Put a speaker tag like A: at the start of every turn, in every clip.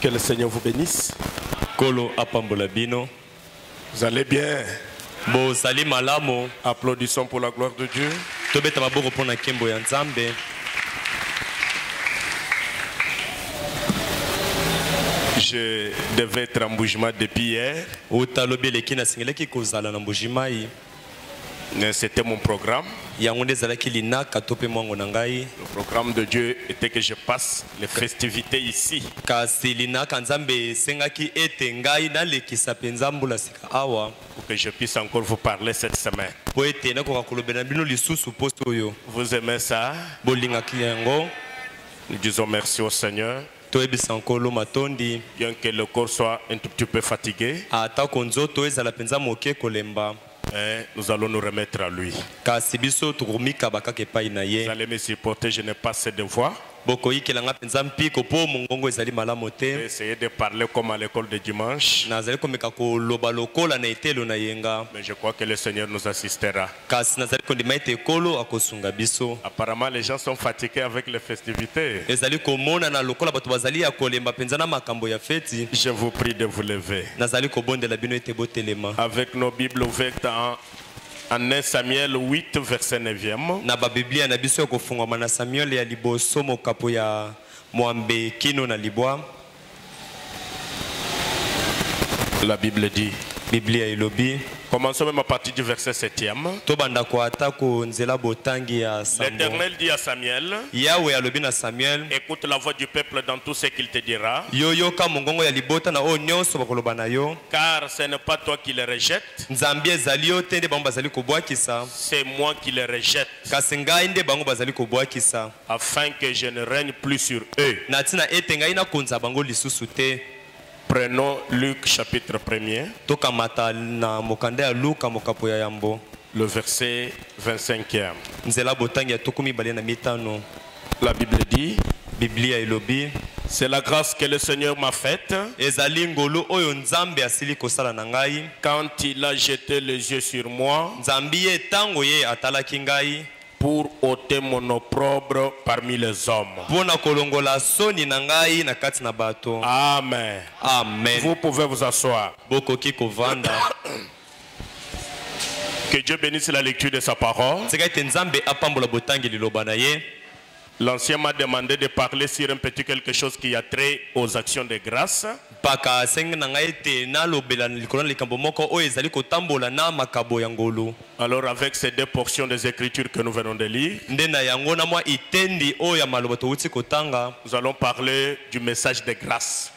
A: Que le Seigneur vous bénisse.
B: Kolo apambola bino.
A: Vous allez bien.
B: Bo sali malamo.
A: Applaudissons pour la gloire de Dieu.
B: Tobeta maboko pona kembo ya Nzambe.
A: Je devais être en Mbujima depuis hier. C'était mon programme. Le programme de Dieu était que je passe les festivités ici. Pour que je puisse encore vous parler cette semaine. Vous aimez ça? Nous disons merci au Seigneur. Bien que le corps soit un tout petit peu fatigué, nous allons nous remettre à lui. Vous allez me supporter, je n'ai pas assez de voix. Essayez de parler comme à l'école de dimanche. Mais je crois que le Seigneur nous assistera. Apparemment, les gens sont fatigués avec les festivités. Je vous prie de vous lever. Avec nos Bibles ouvertes en 1 Samuel 8, verset 9e. La Bible dit. Commençons même à partir du verset 7e. L'Éternel dit à Samuel, écoute la voix du peuple dans tout ce qu'il te dira. Car ce n'est pas toi qui les rejettes, c'est moi qui les rejette, afin que je ne règne plus sur eux. Prenons Luc chapitre 1er, le verset 25e. La Bible dit, c'est la grâce que le Seigneur m'a faite quand il a jeté les yeux sur moi pour ôter mon opprobre parmi les hommes. Amen.
B: Amen.
A: Vous pouvez vous asseoir. Que Dieu bénisse la lecture de sa parole. L'ancien m'a demandé de parler sur un petit quelque chose qui a trait aux actions de grâce. Alors avec ces deux portions des Écritures que nous venons de lire, nous allons parler du message de grâce.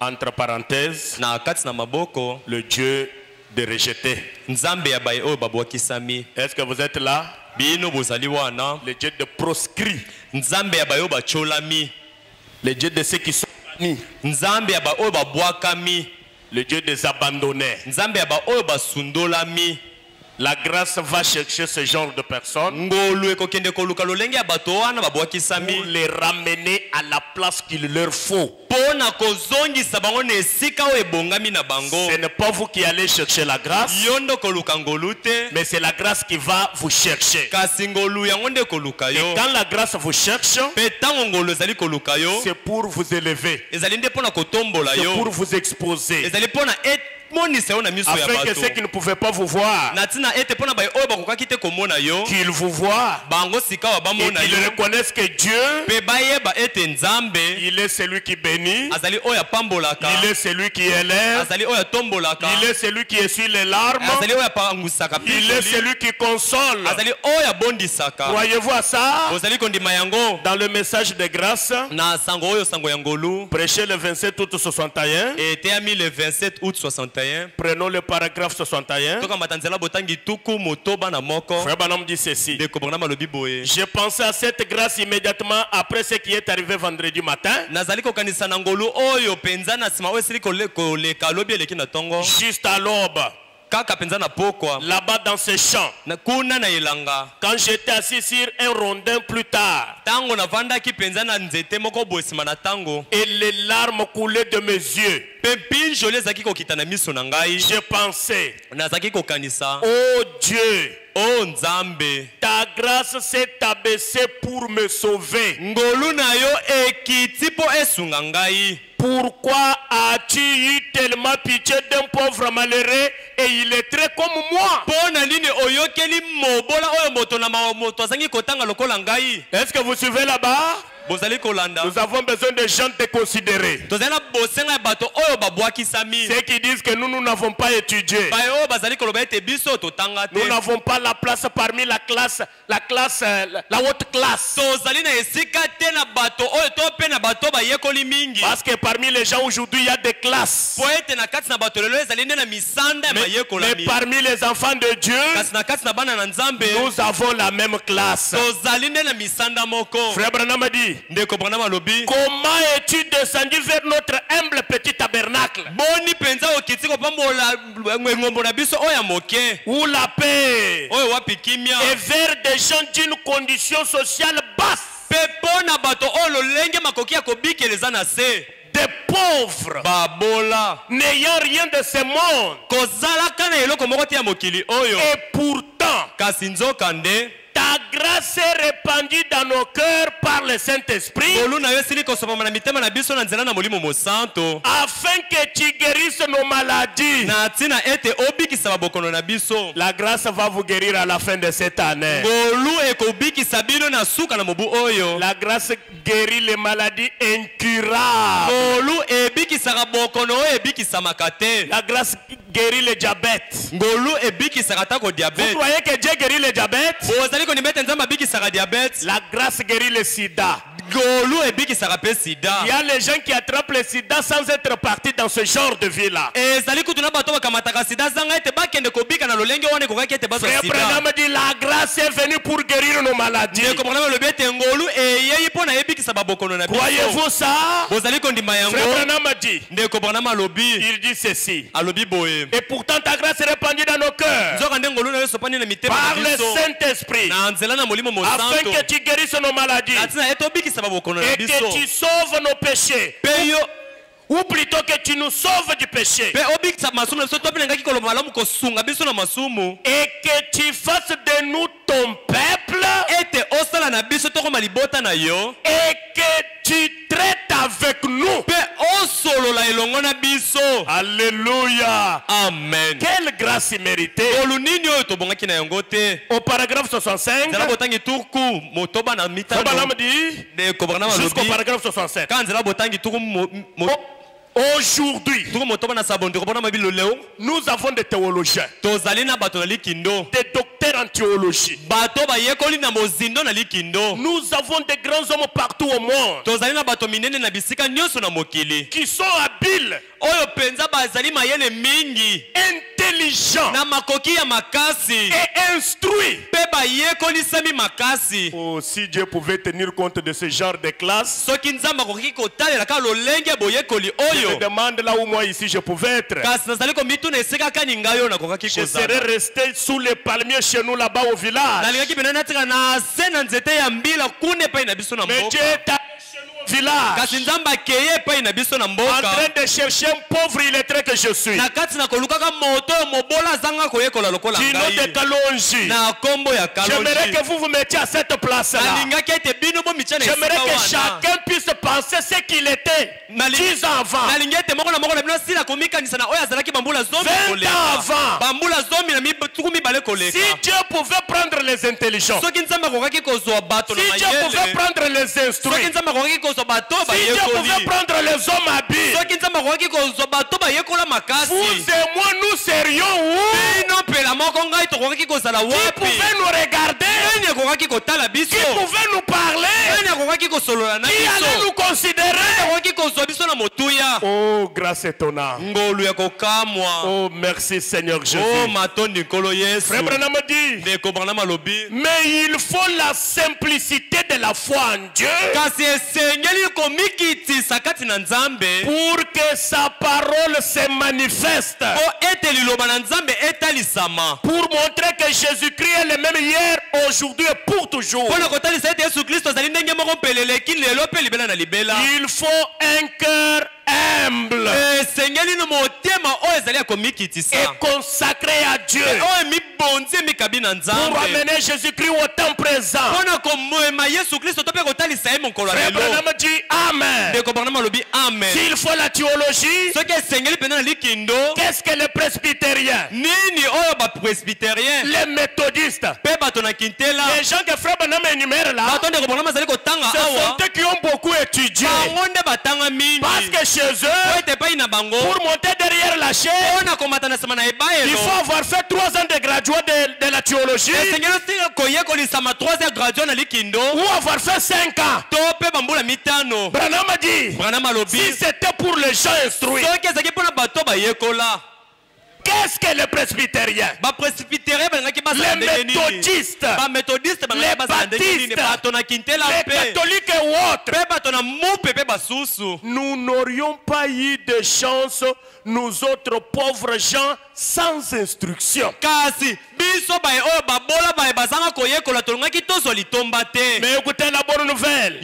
A: Entre parenthèses, le Dieu de rejeter. Est-ce que vous êtes là? Le Dieu de proscrit. Le Dieu de ceux qui sont bannis. Le Dieu des abandonnés. La grâce va chercher ce genre de personnes
B: pour
A: les ramener à la place qu'il leur faut. Ce n'est pas vous qui allez chercher la grâce, mais c'est la grâce qui va vous chercher. Et quand la grâce vous cherche, c'est pour vous élever, c'est pour vous exposer, afin que ceux qui ne pouvaient pas vous voir, qu'ils vous voient et qu'ils reconnaissent que Dieu, il est celui qui bénit, il est celui qui élève, il est celui qui essuie les larmes, il est celui qui console. Croyez-vous à ça? Dans le message de grâce prêché le 27 août 61, prenons le paragraphe 61. Frère Branham dit ceci: j'ai pensé à cette grâce immédiatement après ce qui est arrivé vendredi matin, juste à l'aube, là-bas dans ce champ, quand j'étais assis sur un rondin plus tard, et les larmes coulaient de mes yeux, j'ai pensé, oh Dieu,
B: oh Nzambe,
A: ta grâce s'est abaissée pour me sauver. Pourquoi as-tu eu tellement pitié d'un pauvre malheureux et il est très comme moi? Est-ce que vous suivez là-bas? Nous avons besoin de gens de considérer. Ceux qui disent que nous n'avons pas étudié. Nous n'avons pas la place parmi la haute classe. Parce que parmi les gens aujourd'hui, il y a des classes. Mais parmi les enfants de Dieu, nous avons la même classe. Frère Branham a dit: comment es-tu descendu vers notre humble petit tabernacle où la paix est vers des gens d'une condition sociale basse, des pauvres n'ayant rien de ce monde, et pourtant ta grâce est répandue dans nos cœurs par le Saint-Esprit, afin que tu guérisses nos maladies. La grâce va vous guérir à la fin de cette année. La grâce guérit les maladies incurables. La grâce guérit le diabète. Vous croyez que Dieu guérit le diabète? La grâce guérit le sida. Il y a les gens qui attrapent le sida sans être partis dans ce genre de vie-là. Frère Branham dit: la grâce est venue pour guérir nos maladies. Croyez-vous ça? Frère Branham dit, il dit ceci: et pourtant ta grâce est répandue dans nos cœurs par le Saint-Esprit, afin que tu guérisses nos maladies et que tu sauves nos péchés, ou plutôt que tu nous sauves du péché, et que tu fasses de nous ton peuple, et que tu traites avec nous. Alléluia.
B: Amen.
A: Quelle grâce imméritée. Au paragraphe 65, jusqu'au paragraphe 67. Aujourd'hui, nous avons des théologiens, des docteurs en théologie. Nous avons des grands hommes partout au monde qui sont habiles,
B: intelligent et instruit. Oh, si Dieu pouvait tenir compte de ce genre de classe, je me demande là où moi ici je pouvais être. Je serais resté sous les palmiers chez nous là-bas au village. Mais Dieu est village en train de chercher un pauvre illettré que je suis. Dino de Kalonji. J'aimerais que vous vous mettiez à cette place-là. J'aimerais que chacun puisse penser ce qu'il était 10 ans avant, 20 ans avant. Si Dieu pouvait prendre les intelligents, si Dieu pouvait prendre les instruits, si Dieu pouvait prendre les hommes habiles, vous et moi nous serions où? Qui pouvait nous regarder? Qui pouvait nous parler? Qui allait nous considérer? Oh, grâce étonnante. Oh, merci Seigneur Jésus. Frère Branham dit, mais il faut la simplicité de la foi en Dieu pour que sa parole se manifeste, pour montrer que Jésus-Christ est le même hier, aujourd'hui et pour toujours. Il faut un cœur humble et consacré à Dieu pour amener Jésus-Christ au temps présent. Frère Branham dit Amen. S'il faut la théologie, qu'est-ce que les presbytériens, les méthodistes, les gens que Frère Branham énumère là, ce sont eux qui ont beaucoup étudié. Parce que chez eux, pour monter derrière la chaise, il faut avoir fait 3 ans de graduat de la théologie, ou avoir fait 5 ans. Branham a dit, si c'était pour les gens instruits, qu'est-ce que les presbytériens, les méthodistes, les baptistes, les catholiques et autres? Nous n'aurions pas eu de chance, nous autres pauvres gens sans instruction. Mais écoutez la bonne nouvelle.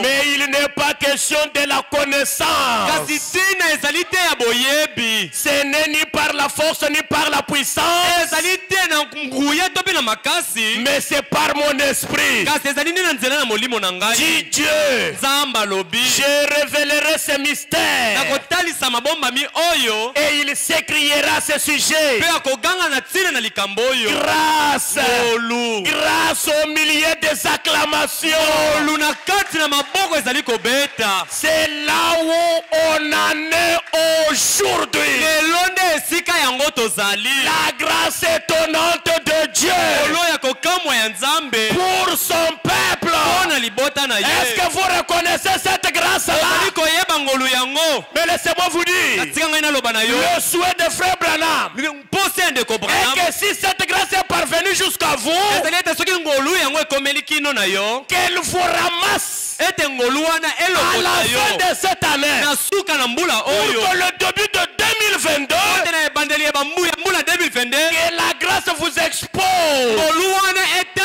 B: Mais il n'est pas question de la connaissance. Ce n'est ni par la force ni par la puissance, mais c'est par mon esprit. Dit Dieu, je révélerai ce mystère et il s'écriera ce sujet. Grâce au milieu des acclamations. C'est là où on en est aujourd'hui. La grâce étonnante de Dieu pour son peuple. Est-ce que vous reconnaissez cette grâce-là? Mais laissez-moi vous dire, le souhait de Frère Branham est que si cette grâce est parvenue jusqu'à vous, qu'elle vous ramasse à la fin de cette année, pour que le début de 2022, que la grâce vous expose.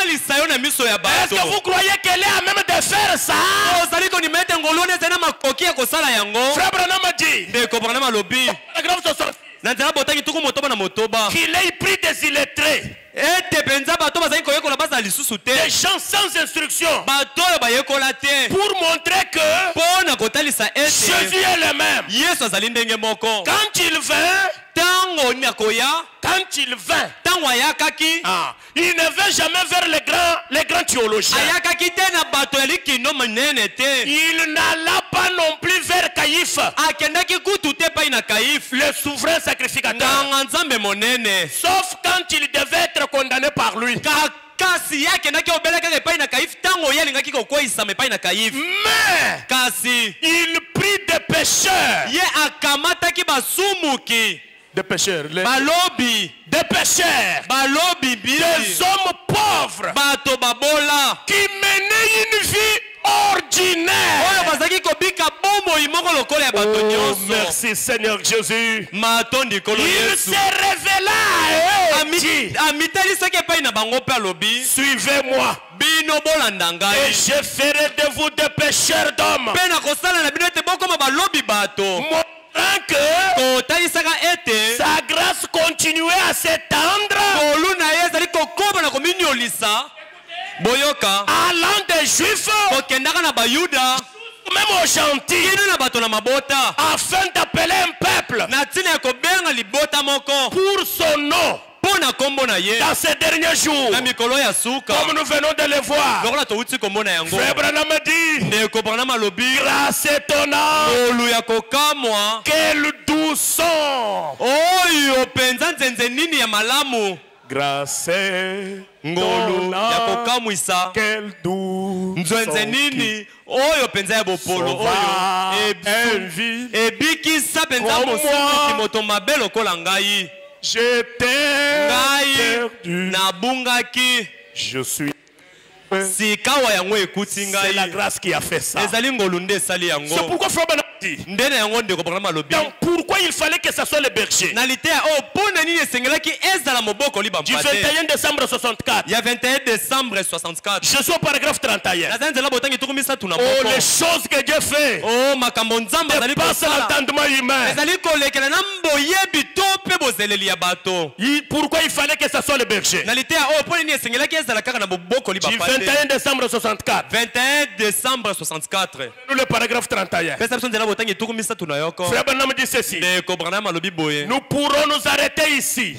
B: Est-ce que vous croyez qu'elle est à même de faire ça? Frère Branham a dit, qu'il ait pris des illettrés, des gens sans instruction, pour montrer que Jésus est le même. Quand il vint, il ne va jamais vers les grands théologiens. Il n'alla pas non plus vers Caïphe, le souverain sacrificateur, sauf quand il devait être condamné par lui. Mais il prit des pécheurs Des pécheurs.
A: Balobi.
B: Des pécheurs.
A: Balobi.
B: Des hommes pauvres.
A: Bato babola.
B: Qui menaient une vie ordinaire. Oh, merci Seigneur Jésus. Il se révéla à eux. Suivez-moi. Et je ferai de vous des pécheurs d'hommes. Que sa grâce continue à s'étendre. Allant des Juifs même aux gentils, afin d'appeler un peuple pour son nom dans ces derniers jours, comme nous venons de le voir. Frère Branham dit, grâce étonnante, quel doux son, grâce étonnante, quel doux son.
A: Oyo penza ya bopolo oyo ebikisa penza mosusu kimoto mabe lokola ngai
B: perdu
A: nabungaki
B: je suis
A: c'est
B: la grâce qui a fait ça. C'est pourquoi Frère Branham dit, donc pourquoi il fallait que ça soit le berger. Du 21 décembre 64.
A: Il y a 21 décembre 64.
B: Je suis au paragraphe 31. Oh, les choses que Dieu fait dépassent l'entendement humain. Pourquoi il fallait que ça soit le berger. Du 21 décembre 64.
A: 21 décembre 64.
B: Le paragraphe 31. Frère Branham dit ceci. Nous pourrons nous arrêter ici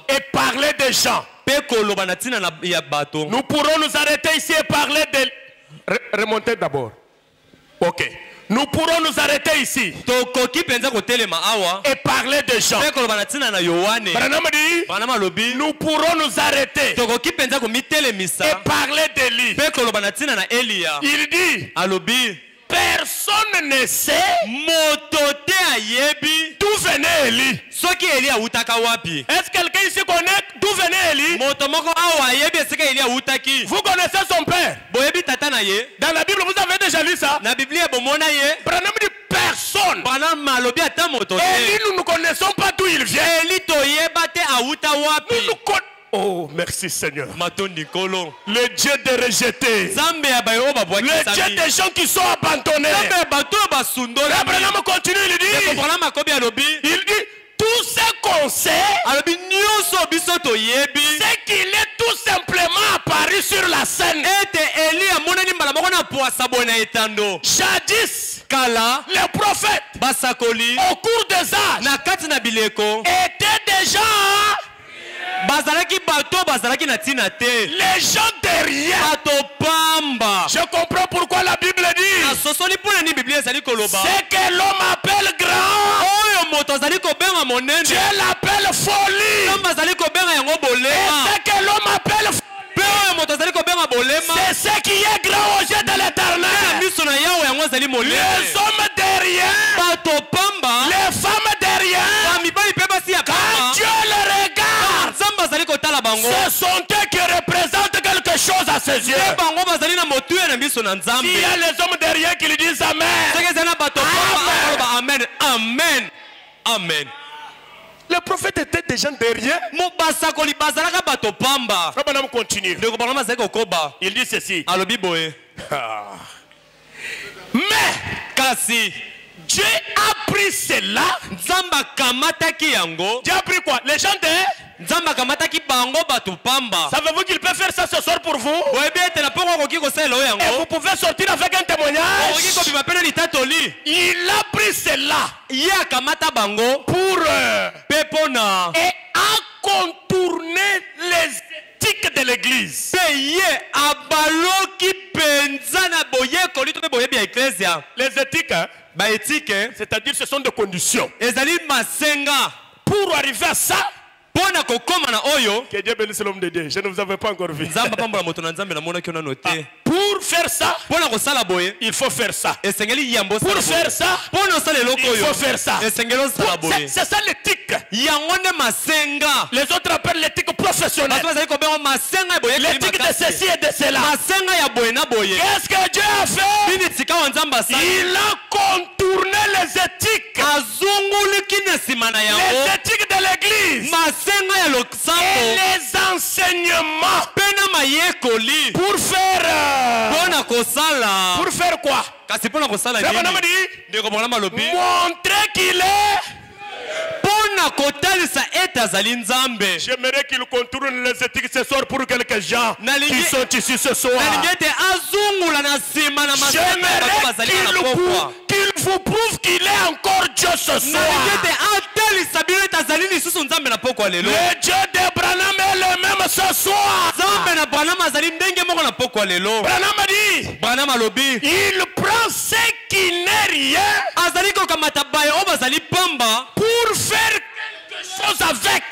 B: et parler des gens. Nous pourrons nous arrêter ici et parler de... Remontez d'abord. Ok. Nous pourrons nous arrêter ici et parler des gens. Branham dit, nous pourrons nous arrêter et parler d'Élie. Il dit, personne ne sait d'où venait Élie. Est-ce que quelqu'un ici connaît d'où venait Élie? Vous connaissez son père? Dans la Bible, vous avez déjà lu ça? Branham dit personne. Élie, nous ne connaissons pas d'où il vient. Nous connaissons. Oh, merci Seigneur. Le Dieu des rejetés. Le Dieu des gens qui sont abandonnés. Abraham continue, il dit, tout ce qu'on sait, c'est qu'il est tout simplement apparu sur la scène. Jadis, les prophètes, au cours des âges, étaient déjà les gens derrière. Je comprends pourquoi la Bible dit, c'est que l'homme appelle grand, Dieu l'appelle folie. Et c'est que l'homme appelle folie, c'est ce qui est grand aux yeux de l'Éternel. Les hommes derrière, les femmes derrière, quand Dieu le regarde, ce sont eux qui représentent quelque chose à ses yeux. S'il y a les hommes derrière qui lui disent Amen,
A: Amen, Amen, Amen.
B: Le prophète était déjà derrière. Frère continue. Il dit ceci. Mais Dieu a pris cela. Dieu a pris quoi? Les gens de... Savez-vous qu'il peut faire ça ce soir pour vous? Et vous pouvez sortir avec un témoignage. Il a pris cela pour et a contourné les éthiques de l'église. Les éthiques, hein? C'est-à-dire ce sont des conditions. Pour arriver à ça, que Dieu bénisse l'homme de Dieu. Je ne vous avais pas encore vu. Pour faire ça, il faut faire ça. Pour faire ça, il faut faire ça. C'est ça l'éthique. Les autres appellent l'éthique professionnelle. L'éthique de ceci et de cela. Qu'est-ce que Dieu a fait? Il a contourné les éthiques. Les éthiques de l'église. Et les enseignements. Pour faire quoi? Montrer qu'il est. J'aimerais qu'il contourne les éthiques ce soir pour quelques gens qui sont ici ce soir. J'aimerais qu'il vous prouve qu'il est encore Dieu ce soir. Le Dieu d'Abraham est le même ce soir. Branham a dit, il prend ce qui n'est rien pour faire quelque chose avec.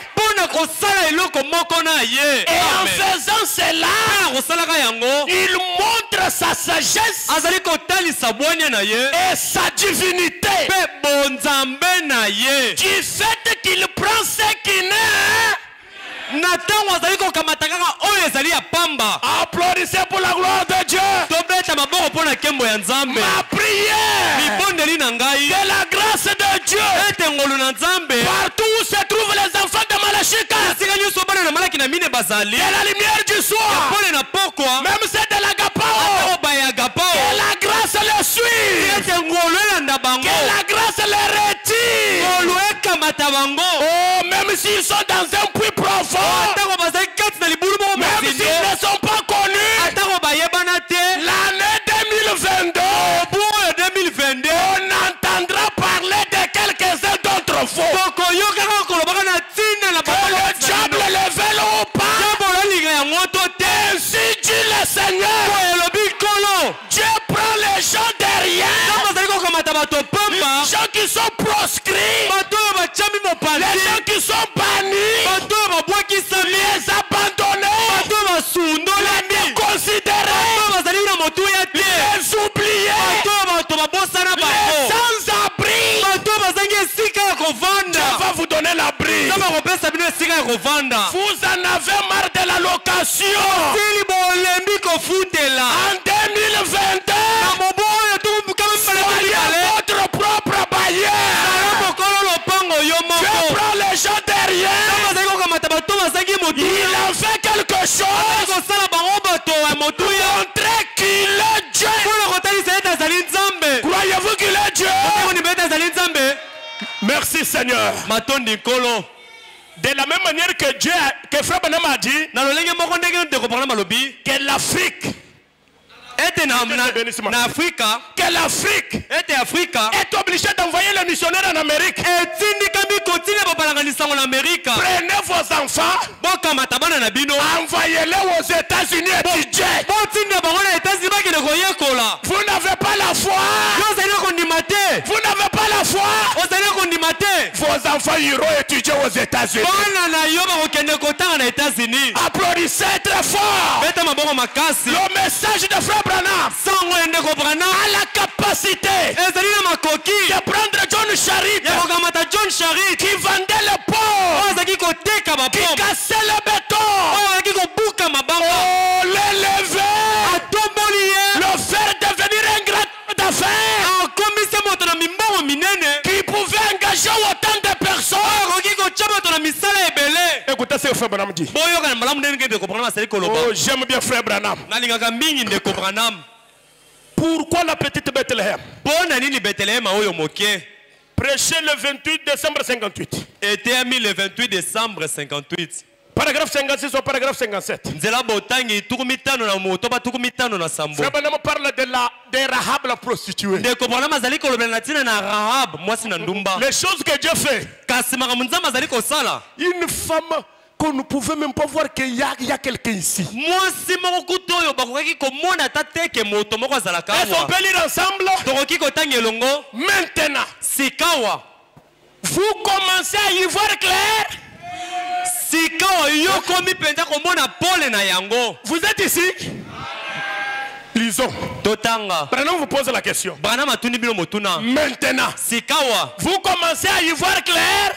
B: Et en faisant cela, il montre sa sagesse et sa divinité. Du fait qu'il prend ce qui n'est. Applaudissez pour la gloire de Dieu. Ma prière, que la grâce de Dieu partout où se trouvent les enfants de Malachika, et la lumière du soir, même celle de l'Agapao, que la grâce le suit, que la grâce le retire. Oh, même s'ils sont dans un puits profond, même s'ils ne sont pas connus, l'année 2022, on entendra parler de quelques-uns d'autres faux. Que le diable le veuille ou pas, ainsi dit le Seigneur. Dieu prend les gens derrière, les gens qui sont proscrits, les gens qui sont bannis, les abandonnés, les déconsidérés, les oubliés, les sans-abri. Dieu va vous donner l'abri. Vous en avez marre de la location. En 2022, soyez votre propre bailleur. Dieu prend les gens derrière. Il a fait quelque chose pour montrer qu'il est Dieu. Croyez-vous qu'il est Dieu? Merci Seigneur. De la même manière que Dieu, que Frère Branham a dit, que l'Afrique est obligée d'envoyer les missionnaires en Amérique. Prenez vos enfants, envoyez-les aux États-Unis étudier. Vous n'avez pas la foi. Vous n'avez pas la foi. Vos enfants iront étudier aux États-Unis. Applaudissez très fort. Le message de Frère Branham a la capacité de prendre John Charit qui vendait le porc, qui cassait le béton, l'élever, le faire devenir un grand d'affaires, qui pouvait engager autant de personnes. Écoutez ce que Frère Branham dit. Oh, j'aime bien Frère Branham. Pourquoi la petite Bethléem? Prêché le 28 décembre 58.
A: Le 28 décembre 58.
B: Paragraphe 56 ou paragraphe 57. Frère Branham parle de Rahab la prostituée. Les choses que Dieu fait. Une femme qu'on ne pouvait même pas voir qu'il y a quelqu'un ici. Est-ce qu'on peut lire ensemble? Maintenant, vous commencez à y voir clair. Vous êtes ici? Lisons.
A: Totanga.
B: Branham vous pose la question.
A: Maintenant,
B: vous commencez à y voir clair.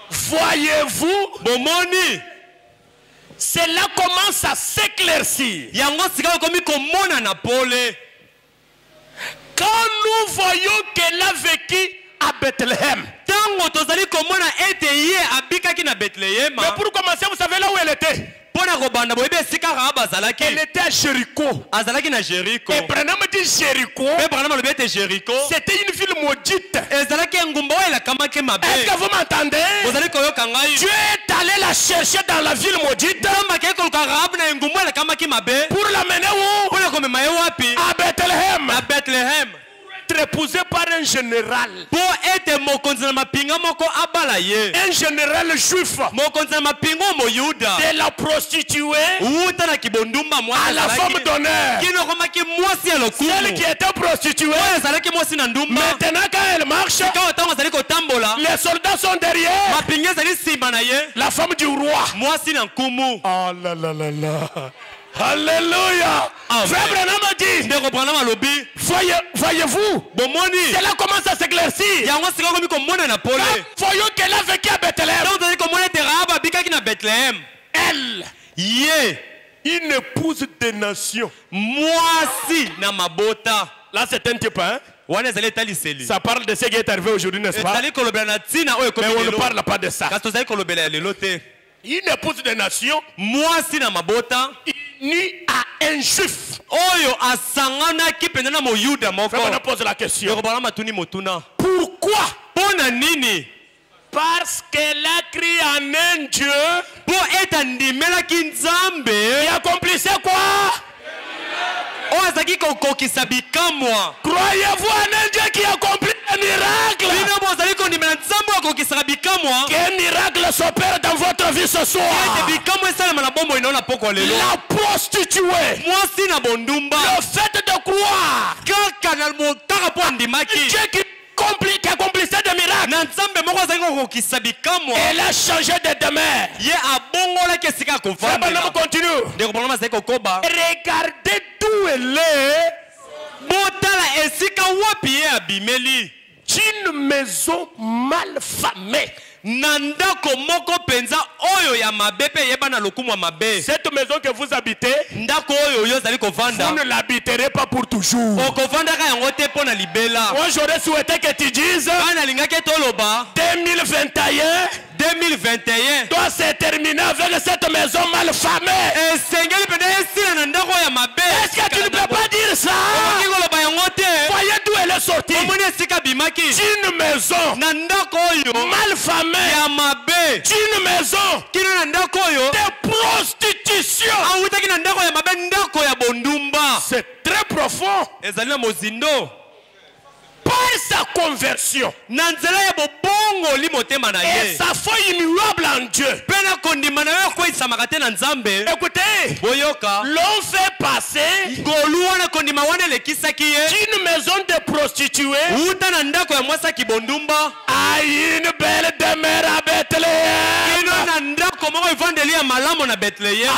B: Voyez-vous, cela commence à s'éclaircir. Quand nous voyons qu'elle a vécu à Bethléem. Mais pour commencer, vous savez là où elle était? Elle était à Jéricho. Et Branham dit Jéricho. C'était une ville maudite. Est-ce que vous m'entendez? Dieu est allé la chercher dans la ville maudite pour l'amener où? À Bethléem. Être épousé par un général. Un général juif. De la prostituée à la femme d'honneur. Celle qui était prostituée. Maintenant quand elle marche, les soldats sont derrière. La femme du roi. Oh là là là là. Alléluia. Frère Branham a dit, voyez-vous, cela commence à s'éclaircir. Voyons qu'elle a vécu à Bethléem. Elle, une épouse des nations. Là c'est un type, hein? Ça parle de ce qui est arrivé aujourd'hui, n'est-ce pas? Mais on ne parle pas de ça. Une épouse des nations unie à un juif. On pose la question. Pourquoi? Parce qu'elle a crié en un Dieu qui accomplissait quoi? Croyez-vous en un Dieu qui accomplit un miracle? Quel miracle s'opère dans votre vie ce soir? La prostituée. Le fait de croire Dieu qui accomplissait des miracles. Elle a changé de demeure. On continue. Regardez d'où elle est. D'une maison mal famée. Cette maison que vous habitez, vous ne l'habiterez pas pour toujours. Moi j'aurais souhaité que tu dises 2021 doit se terminer avec cette maison mal famée. Est-ce que tu ne peux pas dire ça? Voyez d'où elle est sortie. D'une maison mal famée. D'une maison de prostitution. C'est très profond. Par sa conversion et sa foi immuable en Dieu. Écoutez, l'on fait passer d'une maison de prostituée à une belle demeure à Bethléem.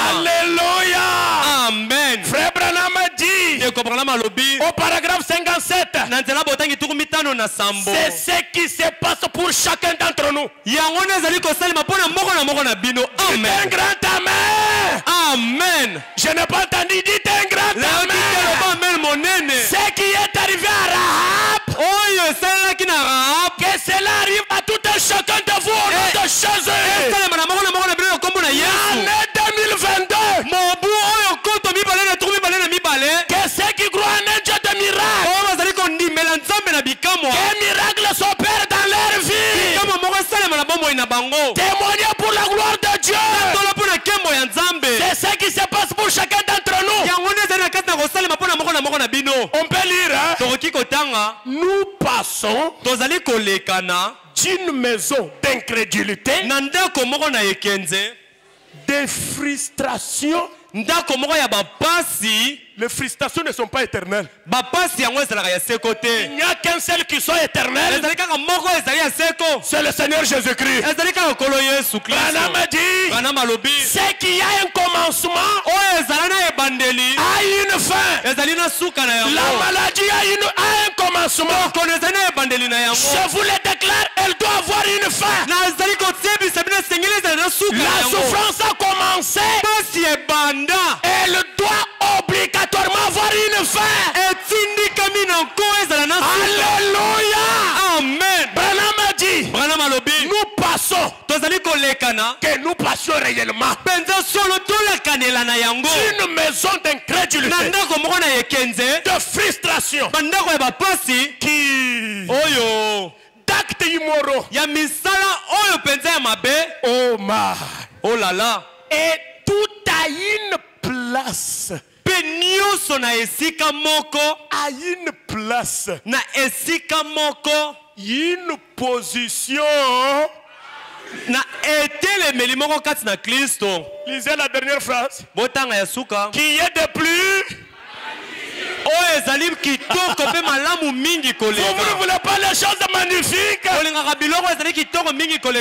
B: Alléluia.
A: Amen.
B: Frère Branham dit au paragraphe 57, c'est ce qui se passe pour chacun d'entre nous.
A: Amen.
B: Un grand amen.
A: Amen.
B: Je n'ai pas entendu, dites un grand amen. Ce qui est arrivé à Rahab, que cela arrive à tout un chacun de vous au nom de Jésus. L'année 2022, que ceux qui croient en un Dieu de miracle, que miracle s'opère dans leur vie. Témoigner pour la gloire de Dieu. C'est ce qui se passe pour chacun d'entre nous. On peut lire, hein? Nous passons d'une maison d'incrédulité, de frustration, Les frustrations ne sont pas éternelles.
A: Il
B: n'y a qu'un seul qui soit éternel. C'est le Seigneur Jésus-Christ. Branham a dit, c'est qu'il y a un commencement a une fin. La maladie a un commencement. Je vous le déclare, elle doit avoir une fin. La souffrance a commencé. Elle doit obligatoirement avoir une fin. Alléluia.
A: Amen.
B: Branham a dit, nous passons. Que nous passions réellement d'une maison d'incrédulité, de frustration, qui d'actes immoraux, oh ma,
A: oh là là,
B: et tout a une place. À une place, une position. Lisez la dernière phrase. Qui est de plus. Vous ne voulez pas les choses magnifiques.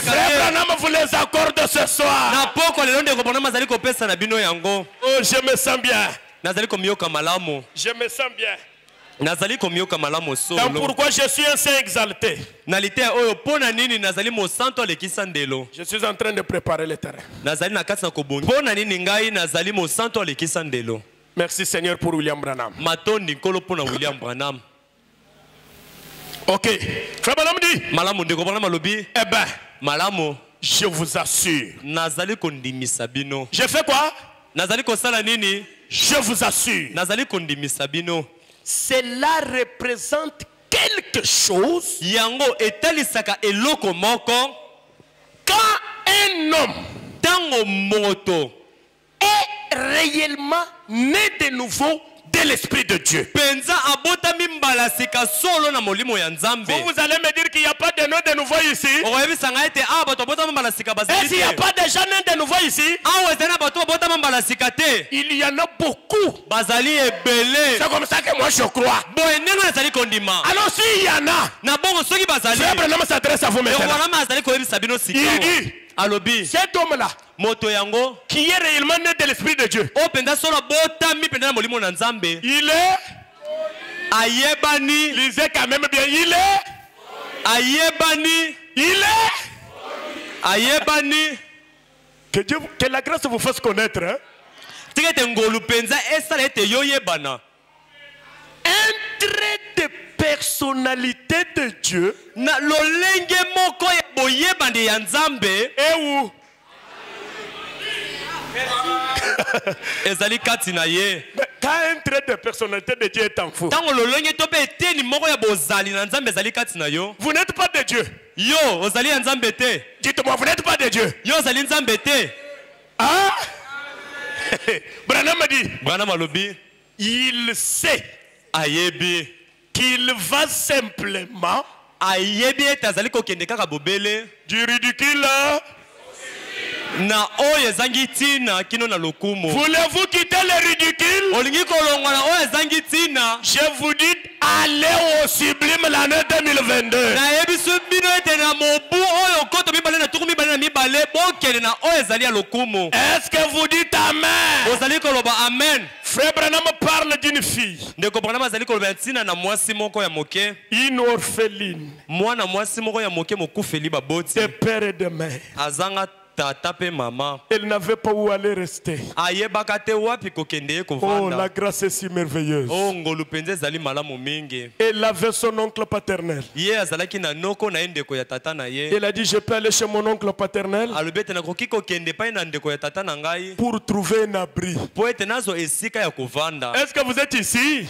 B: Frère Branham vous les accorde ce soir. Oh, je me sens bien. Je me sens bien. Donc pourquoi je suis un saint exalté? Je suis en train de préparer le terrain. Merci Seigneur pour William Branham. Ok. Frère Branham dit, eh ben, je vous assure. Je fais quoi? Je vous assure. Cela représente quelque chose quand un homme est réellement né de nouveau de l'Esprit de Dieu. Vous allez me dire qu'il n'y a pas de nom de nouveau ici. Et s'il n'y a pas de gens nés de nouveau ici, il y en a beaucoup. C'est comme ça que moi je crois. Alors s'il y en a, Frère Branham s'adresse à vous maintenant. Il dit, cet homme-là, qui est réellement né de l'Esprit de Dieu, il est Ayebani. Lisez quand même bien, il est Ayebani. Il est Ayebani. Que la grâce vous fasse connaître. Hein? Un trait de personnalité de Dieu. Et où? Quand un trait de personnalité de Dieu est en vous, vous n'êtes pas de Dieu. Dites-moi, vous n'êtes pas de Dieu. Ah? Branham dit, il sait qu'il va simplement du ridicule. Voulez-vous quitter le ridicule? Je vous dis, allez au sublime l'année 2022. Est-ce que vous dites Amen? Frère Branham parle d'une fille, une orpheline, de père et de mère. Elle n'avait pas où aller rester. Oh, la grâce est si merveilleuse. Elle avait son oncle paternel. Elle a dit, je peux aller chez mon oncle paternel pour trouver un abri. Est-ce que vous êtes ici?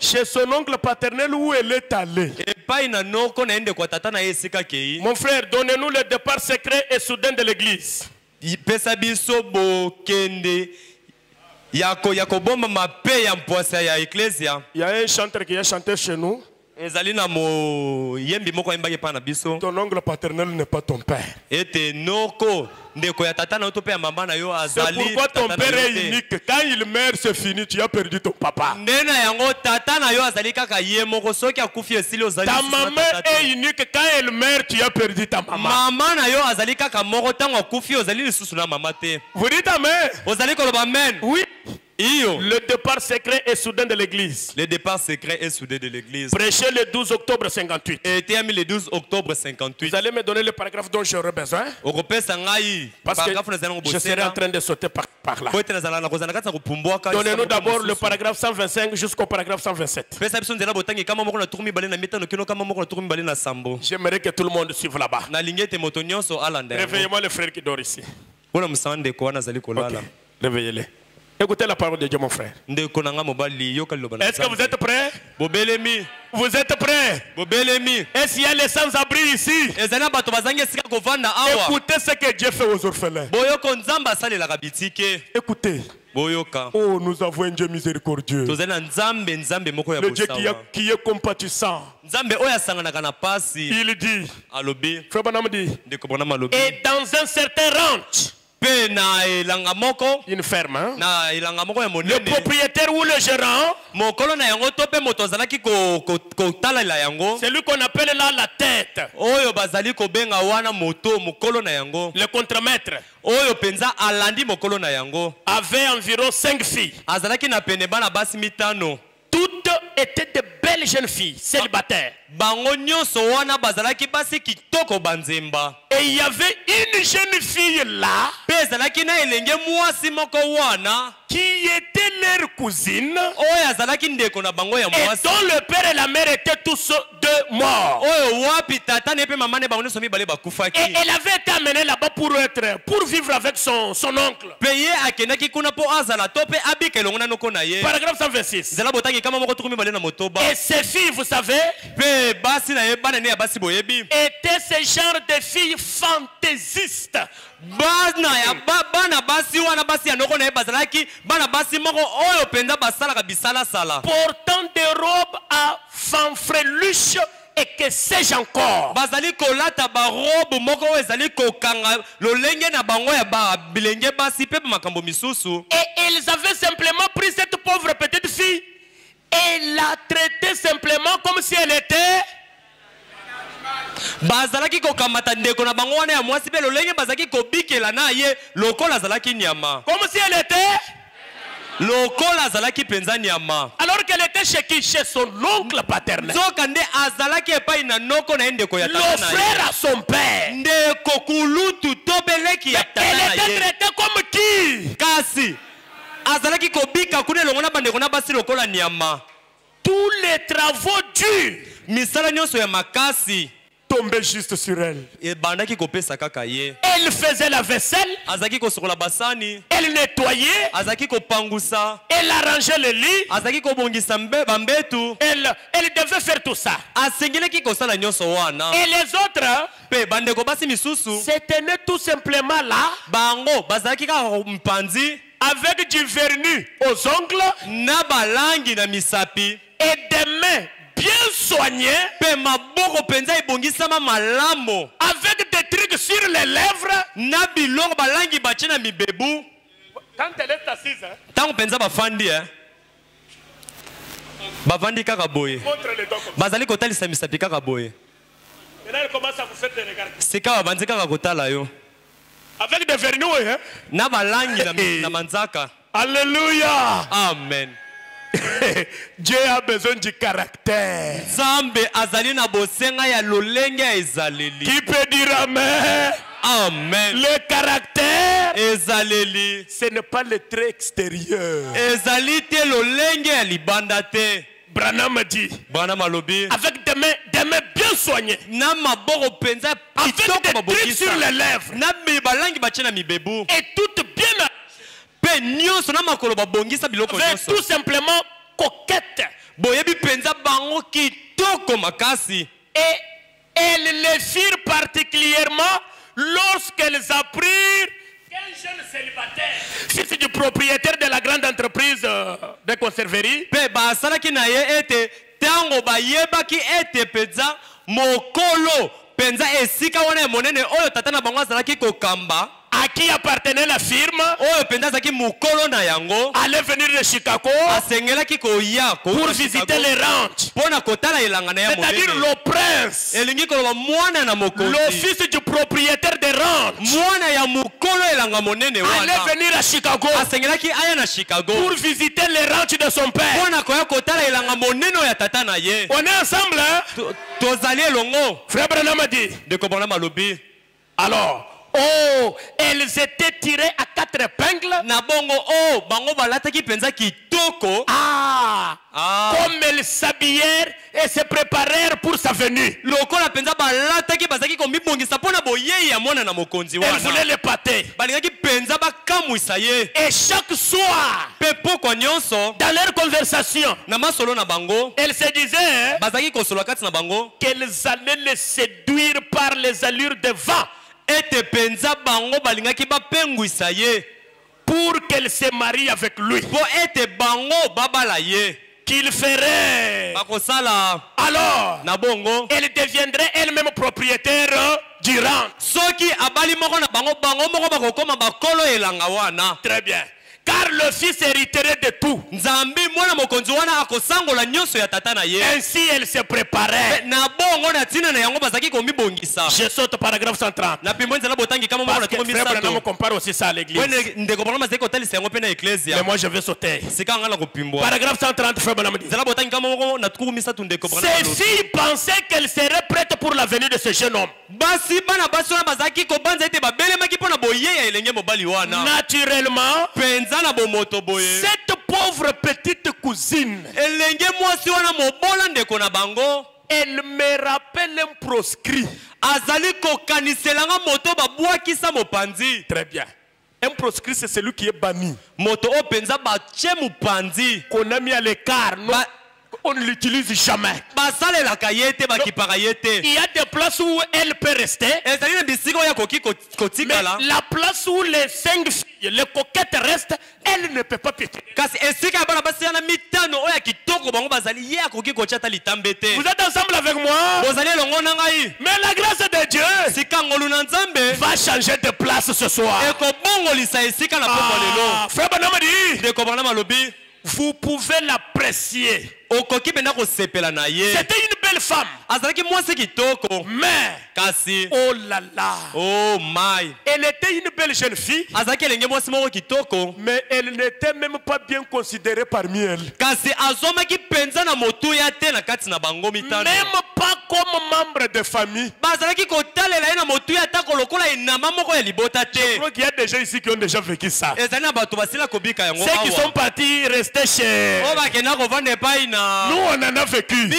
B: Chez son oncle paternel où elle est allée. Mon frère, donnez-nous le départ secret et soudain de l'église. Il y a un chanteur qui a chanté chez nous.
C: Ton ongle paternel n'est pas ton père.
A: C'est pourquoi
C: ton père est unique. Quand il meurt, c'est fini. Tu as perdu ton papa. Ta maman est unique. Quand elle meurt, tu as perdu ta maman. Vous dites amen? Oui. Le départ secret et soudain de l'église.
A: Le départ secret et soudain de l'église.
C: Prêché le 12 octobre 58.
A: Et été mis le 12 octobre 58.
C: Vous allez me donner le paragraphe dont j'aurai besoin. Parce que je serai en train de sauter par là. Donnez-nous d'abord le paragraphe 125 jusqu'au paragraphe 127. J'aimerais que tout le monde suive là-bas. Réveillez-moi le frère qui dort ici. Okay. Réveillez-les. Écoutez la parole de Dieu, mon frère. Est-ce que vous êtes prêts? Vous êtes prêts? Est-ce qu'il y a les sans-abri ici? Écoutez ce que Dieu fait aux orphelins. Écoutez. Oh, nous avons un Dieu miséricordieux. Le Dieu qui est compatissant. Il dit, Frère Branham dit, et dans un certain ranch, une ferme, hein? Le propriétaire ou le gérant, c'est lui qu'on appelle là la tête, le contremaître, avait environ 5 filles. Toutes étaient de belles jeunes filles, célibataires. Et il y avait une jeune fille là qui était leur cousine et dont le père et la mère étaient tous deux morts. Et elle avait été amenée là-bas pour vivre avec son oncle. Paragraphe 126. Et ces filles, vous savez, étaient ce genre de filles fantaisistes. Portant des robes à fanfreluche et que sais-je encore. Et ils avaient simplement pris cette pauvre petite fille et la traité simplement comme si elle était comme si elle était alors qu'elle était chez qui? Chez son oncle paternel. Le frère à son père. Elle était traitée comme qui? Tous les travaux durs tombaient juste sur elle. Elle faisait la vaisselle. Elle nettoyait. Elle arrangeait le lit. Elle devait faire tout ça. Et les autres se tenaient tout simplement là avec du vernis aux ongles et des mains bien soignées avec des trucs sur les lèvres. Quand elle est assise, montre les dents. Maintenant elle commence à vous faire des regards. Avec des vernis, hein? Alléluia.
A: Amen.
C: Dieu a besoin du caractère. Qui peut dire amen?
A: Amen.
C: Le caractère, ce n'est pas le trait extérieur. Branham dit, avec des mains bien soignées, avec des trucs sur les lèvres, et toutes bien, avec tout simplement coquette. Et elles les firent particulièrement lorsqu'elles apprirent qu'un jeune célibataire, fils du propriétaire de la grande entreprise de conserverie,
A: tango bayebaki ete penza mokolo penza esika wana ya monene oyo tata na bango azalaki kokamba
B: à qui appartenait la firme,
C: allait venir de Chicago
B: pour visiter les ranchs. C'est-à-dire le prince, le fils du propriétaire des ranchs, allait venir à Chicago pour visiter les ranchs de son père. On est ensemble, hein? Frère Branham a dit. Alors, oh, elles étaient tirées à 4 épingles. Comme elles s'habillèrent et se préparèrent pour sa venue. Elles voulaient l'épater. Et chaque soir, dans leur conversation, elles se disaient qu'elles allaient les séduire par les allures de vent. Pour qu'elle se marie avec lui. Qu'il ferait. Alors, elle deviendrait elle-même propriétaire du rang. Très bien. Car le fils hériterait de tout. Ainsi elle se préparait. Je saute au paragraphe 130. Parce que Frère Branham compare aussi ça à l'église. Mais moi je vais sauter. Paragraphe 130, Frère Branham dit. Ces filles pensaient qu'elles seraient prêtes pour la venue de ce jeune homme. Naturellement, cette pauvre petite cousine, elle me rappelle un proscrit. Très bien. Un proscrit, c'est celui qui est banni, qu'on a mis à l'écart. On ne l'utilise jamais. Donc, il y a des places où elle peut rester. Mais la place où les 5 filles, les coquettes restent, elle ne peut pas péter. Vous êtes ensemble avec moi? Mais la grâce de Dieu va changer de place ce soir. Frère Branham dit, vous pouvez l'apprécier. C'était une belle femme. Mais, oh là là, elle était une belle jeune fille. Mais elle n'était même pas bien considérée parmi elles. Même pas comme membre de famille. Je crois qu'il y a des gens ici qui ont déjà vécu ça. Ceux qui sont partis rester chez... Nous on en a vécu. Il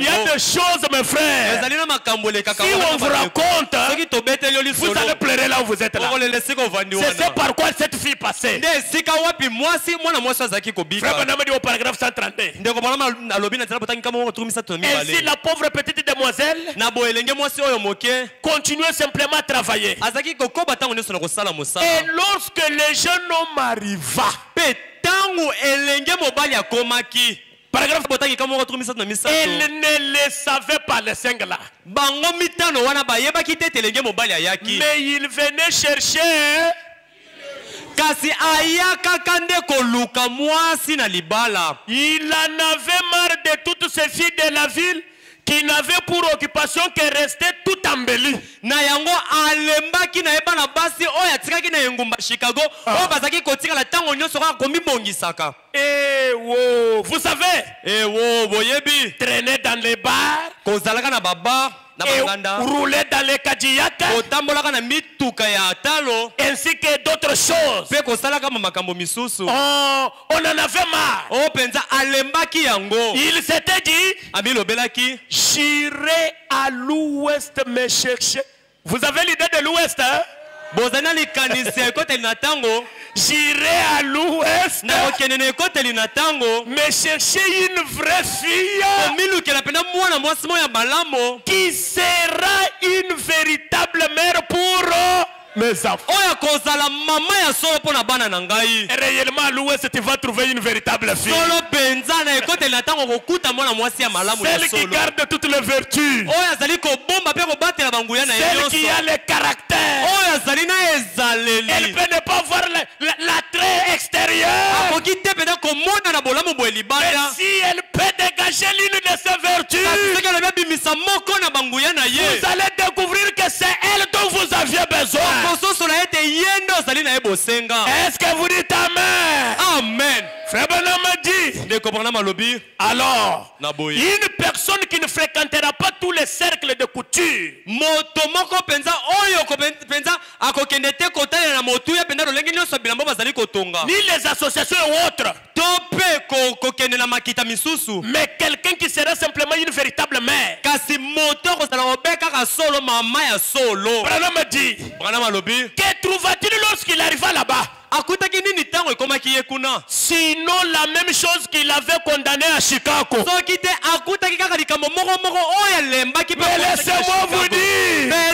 B: y a des choses mes frères. Si on vous raconte, vous allez pleurer là où vous êtes là. C'est ça par quoi cette fille passait. Frère Branham dit au paragraphe 132. Ainsi la pauvre petite demoiselle continuait simplement à travailler. Et lorsque le jeune homme arriva, elle ne le savait pas, les 5 là. Mais il venait chercher. Il en avait marre de toutes ces filles de la ville qui n'avaient pour occupation que rester tout embellie. Et wow, vous savez, traîner dans les bars, et rouler dans les Cadillacs, ainsi que d'autres choses. On en avait marre. Il s'était dit, j'irai à l'ouest me chercher. Vous avez l'idée de l'ouest, hein? J'irai à l'ouest me chercher une vraie fille qui sera une véritable mère pour mes enfants.
A: Oya kozala mama ya solo pona bana na ngai.
B: Réellement à l'ouest tu vas trouver une véritable fille.
A: Solo penza na ekote na tango kokuta mwana mwasi ya malamu ya solo.
B: Celle qui garde toutes les vertus.
A: Oya zali ko bomba pe ko batela banguya na
B: Celle qui a le caractère.
A: Oya zali na ezaleli.
B: Elle peut ne pas voir l'attrait extérieur.
A: Akoki te pena ko mona na bolamu bo libanda.
B: Mais si elle peut dégager l'une de ses vertus, vous allez découvrir que c'est elle dont vous aviez besoin. Est-ce que vous dites Amen?
A: Amen.
B: Frère Branham dit, alors, une personne qui ne fréquentera pas tous les cercles de couture, ni les associations et autres, mais quelqu'un qui sera simplement une véritable mère. Branham dit, que trouva-t-il lorsqu'il arriva là-bas? Sinon la même chose qu'il avait condamné à Chicago. Mais laissez-moi vous dire, même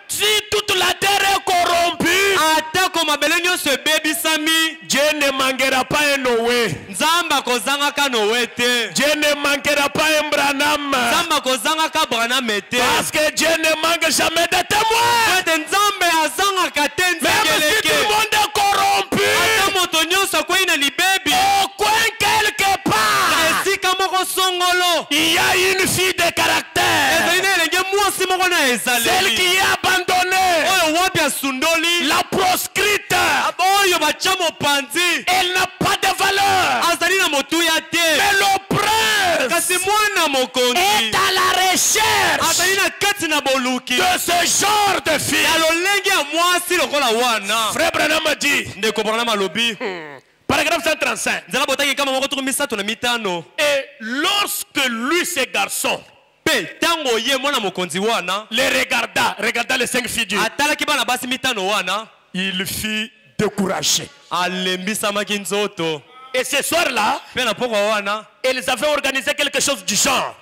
B: si toute la terre est corrompue, Dieu ne manquera pas un Noé. Dieu ne manquera pas un Branham. Parce que Dieu ne manque jamais de témoins. Même si tout le monde est corrompu, au coin quelque part, il y a une fille de caractère. Celle qui est abandonnée, la proscrite, elle n'a pas de valeur. Mais le prince est à la recherche de ce genre de fille. Frère Branham dit, paragraphe 135. Et lorsque lui, ces garçons, les regarda les 5 filles, il fut découragé. Et ce soir-là, ils avaient organisé quelque chose du genre.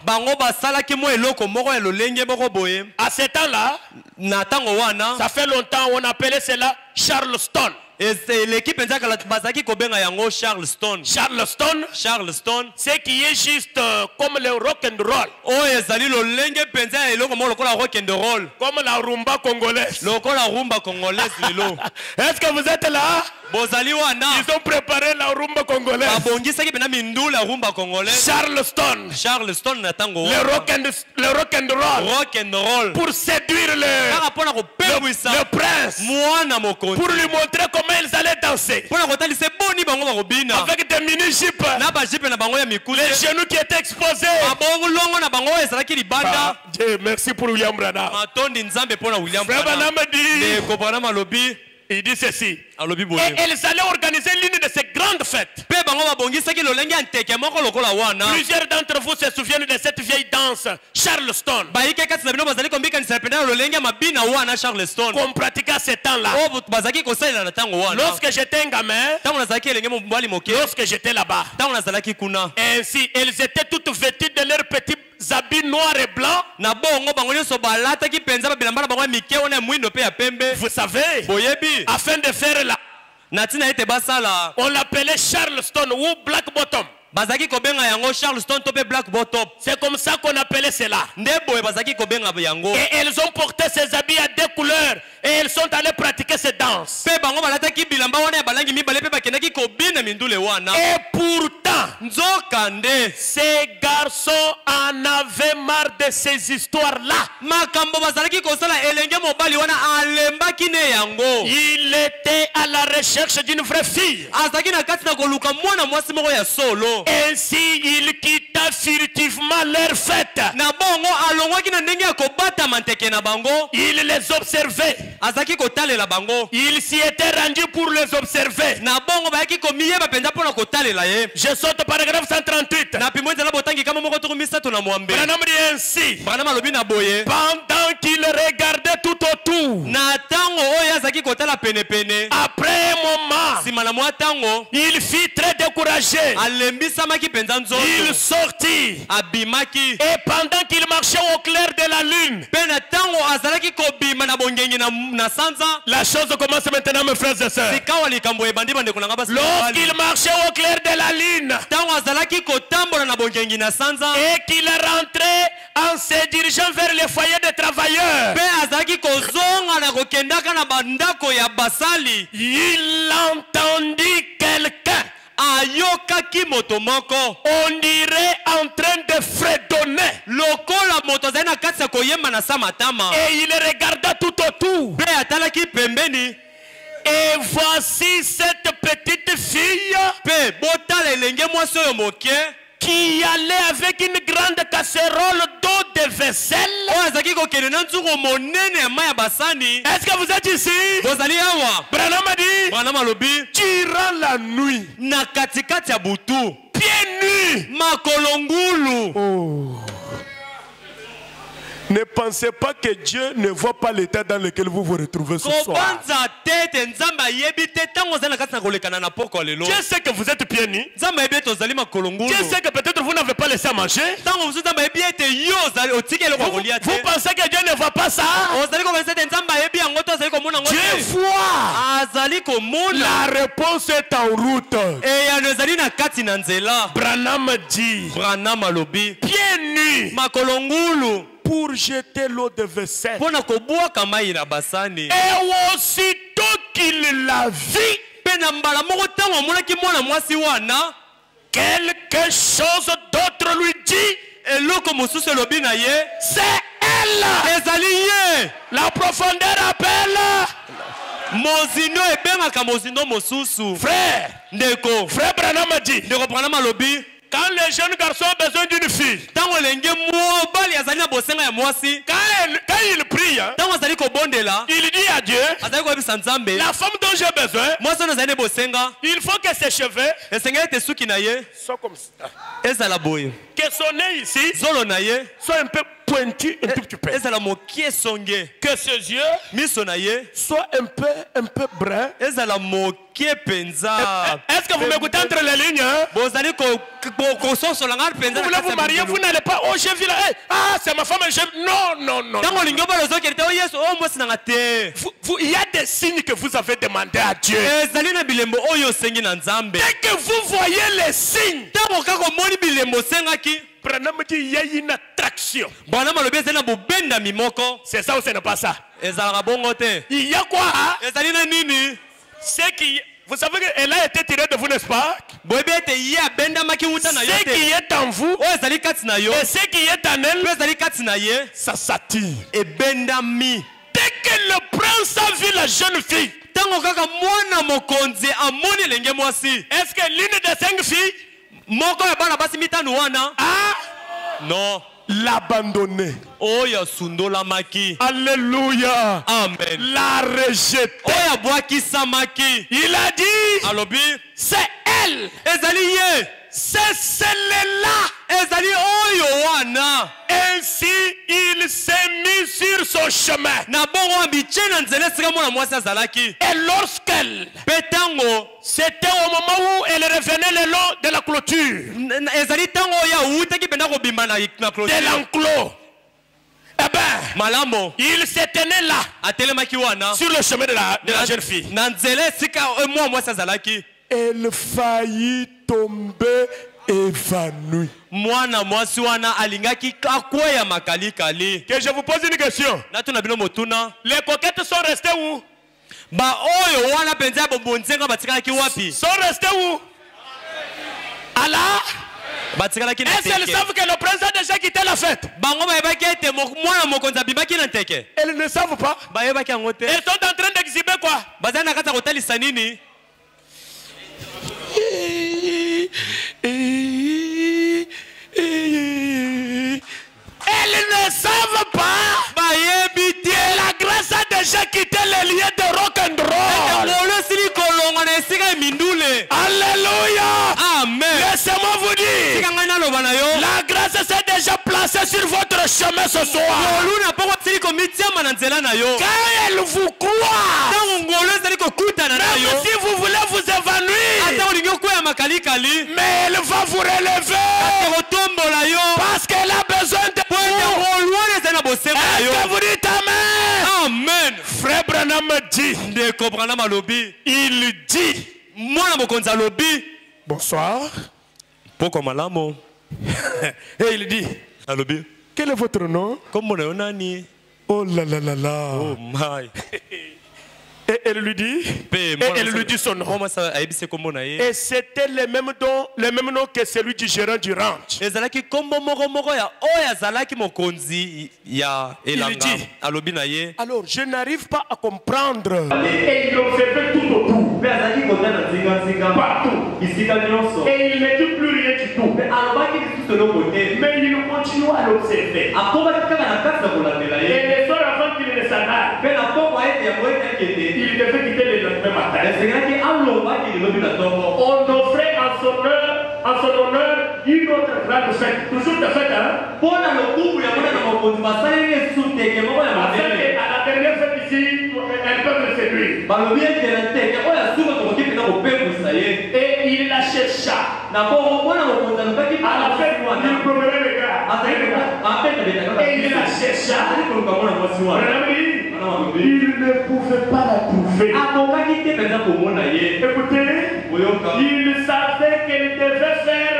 B: À ce temps-là, ça fait longtemps, on appelait cela Charleston.
A: L'équipe Charleston.
B: Charleston, c'est qui est juste comme le rock and roll. Comme la rumba congolaise. Est-ce que vous êtes là? Ils ont préparé la rumba congolaise. Charleston, le rock and roll. Pour séduire le prince. Pour lui montrer comment ils allaient danser. Avec des mini-jupes. Les genoux qui étaient exposés. Dieu, merci pour William Branham. Frère Branham dit, il dit ceci. Et ils allaient organiser l'une de ces grandes fêtes. Plusieurs d'entre vous se souviennent de cette vieille danse, Charleston, qu'on pratiquait à ce temps-là. Lorsque j'étais un gamin, lorsque j'étais là-bas, ainsi, elles étaient toutes vêtues de leurs petits habits noirs et blancs. Vous savez, afin de faire on l'appelait Charleston ou Black Bottom. C'est comme ça qu'on appelait cela. Et elles ont porté ces habits à deux couleurs. Et elles sont allées pratiquer ces danses. Et pourtant, ces garçons en avaient marre de ces histoires-là. Il était à la recherche d'une vraie fille. Ainsi, il quitta furtivement leur fête. Il les observait. Il s'y était rendu pour les observer. Je saute au paragraphe 138. Branham dit ainsi, pendant qu'il regardait tout autour, après un moment, il fut très découragé. Il sortit. Et pendant qu'il marchait au clair de la lune, la chose commence maintenant, mes frères et sœurs. Lorsqu'il marchait au clair de la lune et qu'il rentrait en se dirigeant vers les foyers des travailleurs, il entendit quelqu'un, on dirait en train de fredonner, et il regarda tout autour. Et voici cette petite fille qui allait avec une grande casserole d'eau de vaisselle. Est-ce que vous êtes ici? Branham a dit, durant la nuit, pieds nus. Oh. Ne pensez pas que Dieu ne voit pas l'état dans lequel vous vous retrouvez ce soir. Dieu sait que vous êtes pieds nus. Dieu sait que peut-être vous n'avez pas laissé à manger. Vous pensez que Dieu ne voit pas ça? Dieu voit. La réponse est en route. Branham dit, pieds nus pour jeter l'eau de vaisselle. Et aussitôt qu'il l'a vu, quelque chose d'autre lui dit, c'est elle. La profondeur appelle. Frère Branham a dit, quand les jeunes garçons ont besoin d'une fille, quand il prie, il dit à Dieu, la femme dont j'ai besoin, il faut que ses cheveux soient comme ça, que son nez ici soit un peu pointu, un tout petit peu, que ses yeux soient un peu bruns. Est-ce que vous m'écoutez entre les lignes? Vous voulez vous marier, vous n'allez pas, oh j'ai vu là, ah c'est ma femme, non. Il y a des signes que vous avez demandé à Dieu. Dès que vous voyez les signes, Branham dit il y a une attraction. C'est ça ou ce n'est pas ça? Il y a quoi? C'est qui. Vous savez qu'elle a été tirée de vous, n'est-ce pas? Ce qui est en vous et ce qui est en elle, ça s'attire. Dès qu'elle prend sa vie, la jeune fille, est-ce que l'une des 5 filles non, l'abandonner. Alléluia. Amen. La rejeter. Il a dit, c'est elle. C'est celle-là. Ainsi, il s'est mis sur son chemin. Et lorsqu'elle, c'était au moment où elle revenait le long de la clôture, de l'enclos, eh ben, il se tenait là, sur le chemin de la jeune fille. Elle faillit tomber évanouie. Que je vous pose une question. Les coquettes sont restées où? Sont restées où? Allah. Est-ce qu'elles savent que le prince a déjà quitté la fête? Elles ne savent pas. Elles sont en train d'exhiber quoi? Elles ne savent pas que la grâce a déjà quitté les lieux de rock'n'roll. Alléluia. Amen. Laissez-moi vous dire, la grâce s'est déjà placée sur votre chemin ce soir. Quand elle vous croit. Même si vous voulez vous évanouir, mais elle va vous relever. Parce qu'elle a besoin de vous. Est-ce que vous dites amen?
A: Amen.
B: Frère Branham dit, il dit, bonsoir. Et il dit, quel est votre nom? Oh là là là là.
A: Oh my.
B: Et elle lui dit son nom. Et c'était le même nom que celui du gérant du ranch. Il dit, alors je n'arrive pas à comprendre. Et il observait tout autour. Partout. Et il ne dit plus rien du tout. Mais il continue à l'observer. Et les soirs avant qu'il ne s'en aille, il devait quitter le lendemain matin. On offrait en son honneur une autre grande fête. Toujours de fête, hein? À la dernière fête ici, elles peuvent le séduire. Et il la chercha. À la fête, il promenait le gars. Et il la chercha. Il ne pouvait pas la trouver. Écoutez, il savait qu'elle devait faire.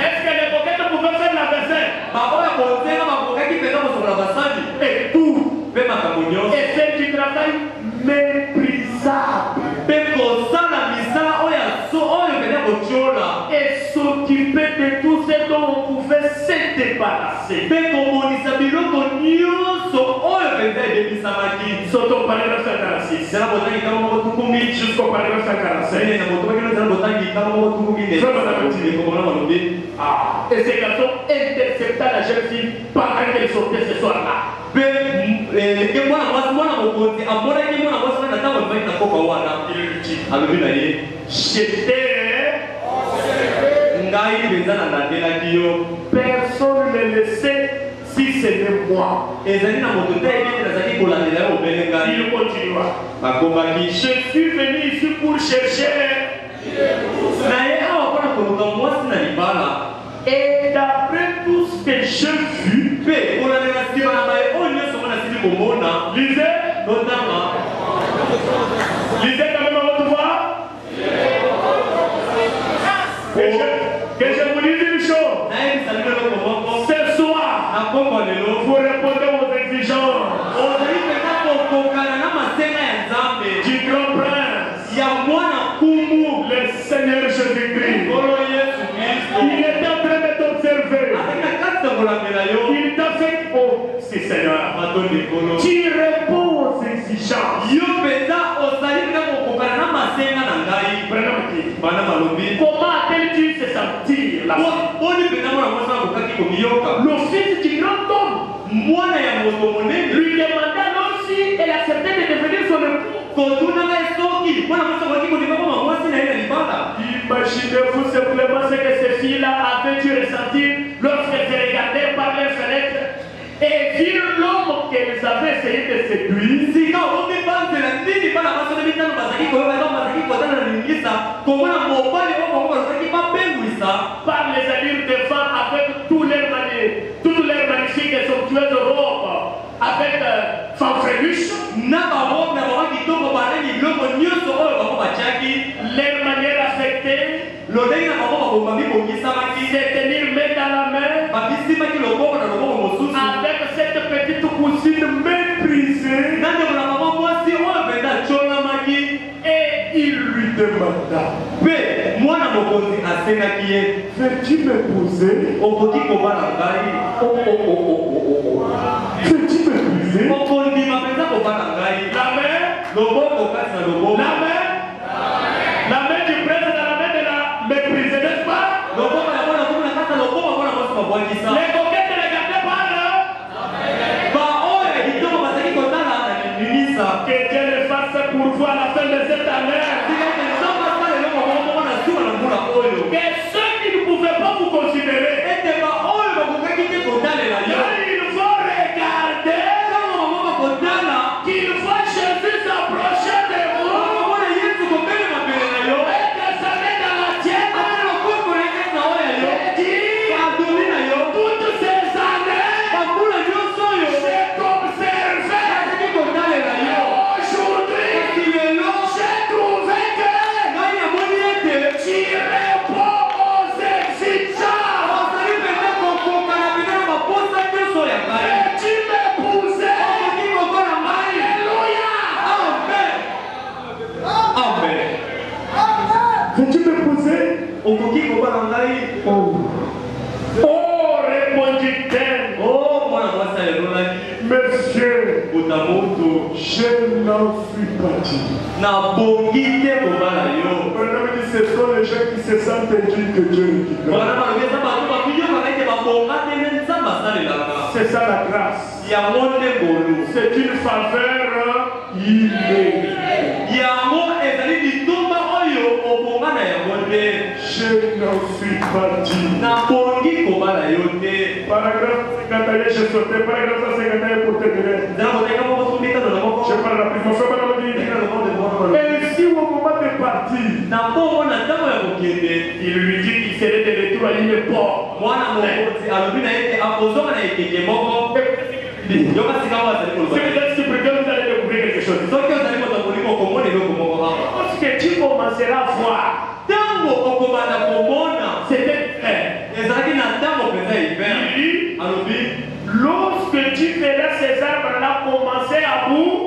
B: Est-ce que les coquettes pouvaient faire la vaisselle? Et tout. Et celle du travail méprisable. Et s'occuper de tout ce dont on pouvait se débarrasser. Sautant paragraphe 146. Jusqu'au paragraphe 145. Et ces garçons intercepta la jeune fille pendant qu'elle sortait ce soir-là. Personne ne le sait si ce n'est moi. Il continua. Je suis venu ici pour chercher. Et d'après tout ce que j'ai vu, lisez quand même à votre voix. Que je vous dise une chose. Ce soir, vous répondez aux exigences du grand prince, le Seigneur Jésus-Christ. Il était en train de t'observer. Il t'a fait, oh, c'est Seigneur. Tu réponds aux exigences. Comment a-t-elle dû se sentir là? Le fils du grand homme lui demanda alors si elle acceptait de devenir son époux. Imaginez-vous simplement ce que ces filles-là avaient dû ressentir lorsqu'elles se regardaient par les fenêtres et virent l'homme qu'elles avaient essayé de séduire. Par les allures des femmes avec toutes leurs magnifiques et somptueuses robes, avec fanfreluches, leur manière affectée, se tenir main dans la main, avec cette petite cousine méprisée, et il lui demanda, veux-tu m'épouser? Veux-tu m'épouser? La main du prince dans la main de la méprisée, n'est-ce pas? Les coquettes ne regardaient pas là. Que Dieu le fasse pour vous à la fin de cette année. Que ceux qui ne pouvaient pas vous considérer,
D: Monsieur, je n'en suis pas dit. Ce sont les gens qui se sentent dignes que Dieu équipe. C'est ça la grâce. C'est une faveur immédiate. Je n'en suis pas digne. Paragraphe 51, je sautais. Paragraphe 51 pour terminer. Je parle rapidement. Ainsi, au moment de partir, il lui dit qu'il serait de retour à l'île Port. Si vous êtes supérieur, vous allez découvrir quelque chose. Parce que tu commenceras à voir. C'était fait. Lorsque tu verras ces arbres-là commencer à bout,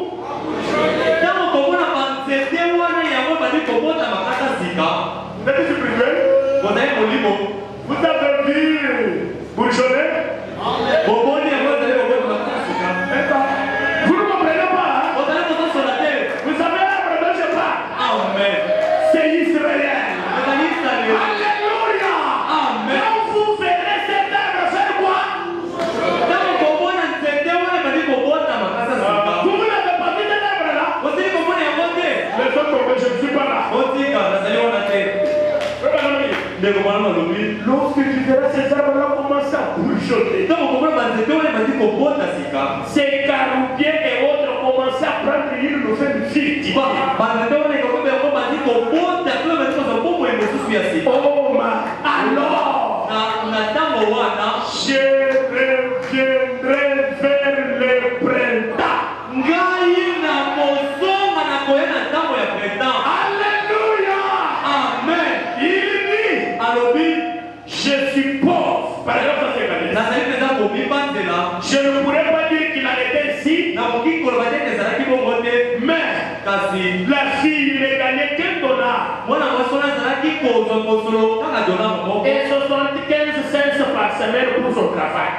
D: vous êtes supérieur. Vous avez vu bourgeonner. Vous ne comprenez pas, hein? Vous savez l'arbre dont je parle? Amen. C'est Israël. Alléluia. Amen. Quand vous verrez cet arbre faire quoi? Vous n'avez pas vu cet arbre là? Les autres, je ne suis pas là. Lorsque tu verras ces arbres-là commencer à bourgeonner, ces caroubiers et autres commencer à prendre une nouvelle vie. Oh ma, alors, je reviendrai vers le printemps. Alléluia. Amen. Je suis pauvre. Par exemple, je ne pourrais pas dire qu'il a été ici. Mais la fille ne gagnait qu'un dollar. Et 75 cents par semaine pour son travail.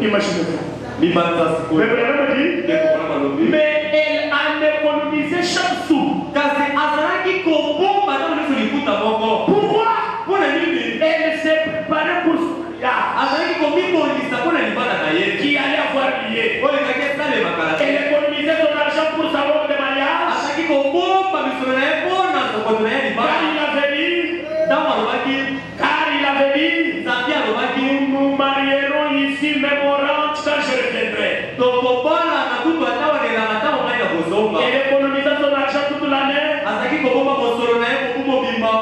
D: Imaginez-vous. Mais elle en économisait chaque sou. Pourquoi? Elle s'est préparée pour ce qui allait avoir lié. Elle économisait son argent pour sa robe de mariage. Car il avait dit, nous nous marierons ici, même au ranch quand je reviendrai. Elle économisait son argent toute l'année.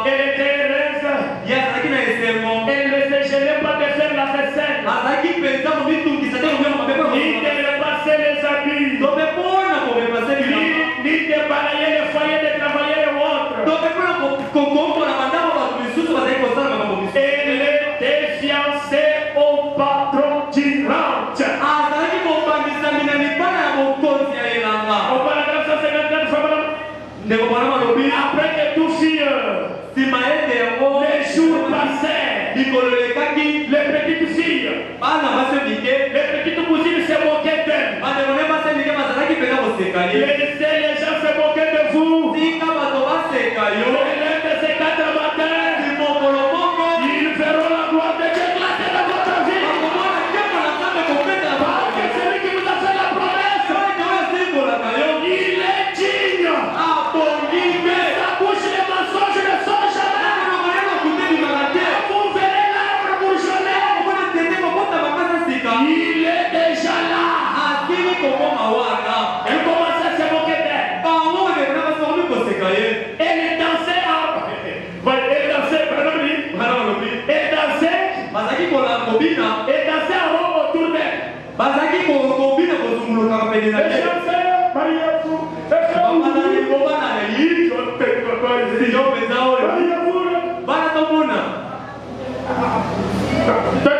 D: Elle était heureuse. Elle ne se gênait pas de faire la vaisselle. Ni de repasser les habits. Ni de balayer les foyers des travailleurs et autres. Elle était fiancée au patron du ranch. Au paragraphe 154, après que tout fut, les jours passèrent. Les petites filles, les petites cousines se moquaient d'elles. Les gens se moquaient de vous. Le lendemain de ces 4 matins, ils verront la gloire de Dieu éclater dans votre vie. Parce que celui qui vous a fait la promesse, il est digne. Sa bouche de mensonge ne sort jamais. Vous verrez l'arbre bourgeonner. Il est déjà là. Elle commence à se moquer d'elle. Elle dansait en rond autour d'elle. Les gens faisaient mariez-vous. Toi,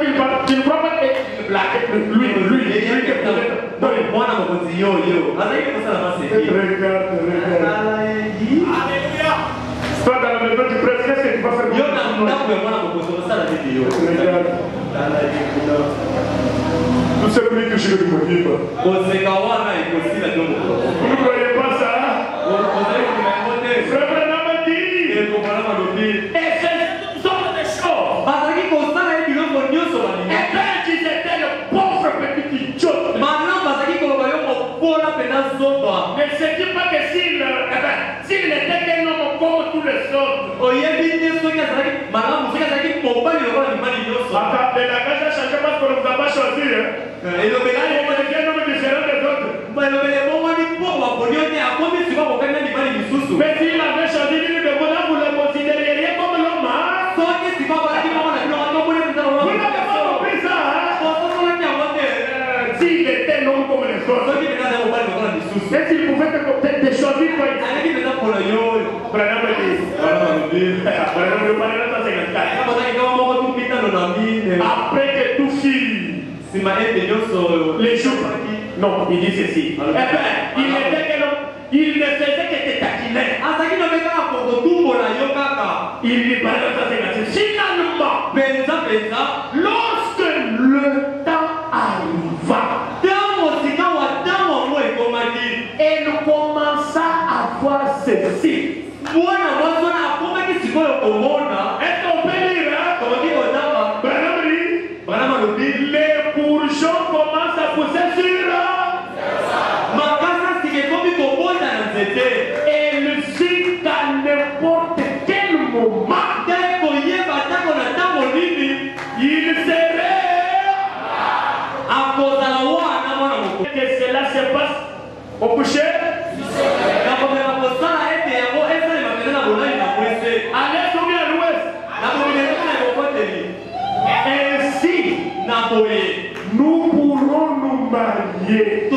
D: tu ne crois pas que lui. Regarde. Toi, dans la maison, tu prêches, qu'est-ce que tu vas faire? Tout celui que je vais vous dire. Vous ne croyez pas ça? Frère Branham a dit. Et c'est une sorte de choses. Et quand ils étaient le pauvre petit idiot. Ne sais-tu pas que s'il n'était qu'un homme comme tous les autres. Attends, le langage a changé parce qu'on ne vous a pas choisi. Il est un homme différent des autres. Mais s'il avait choisi l'une de vous, vous le considéreriez comme l'homme. Vous n'avez pas compris ça. S'il était un homme comme les autres, et s'il pouvait te choisir quoi? Après que tout fit, les jours, non, il dit ceci. Eh bien, il ne faisait que te taquiner. Il lui parlait dans sa finalement, lorsque le temps arriva, et nous commença à voir ceci. Est-ce qu'on peut lire? Les bourgeons commencent à pousser sur et le signe à n'importe quel moment il serait que cela se passe au coucher. À l'est ou bien à l'ouest. Ainsi, nous pourrons nous marier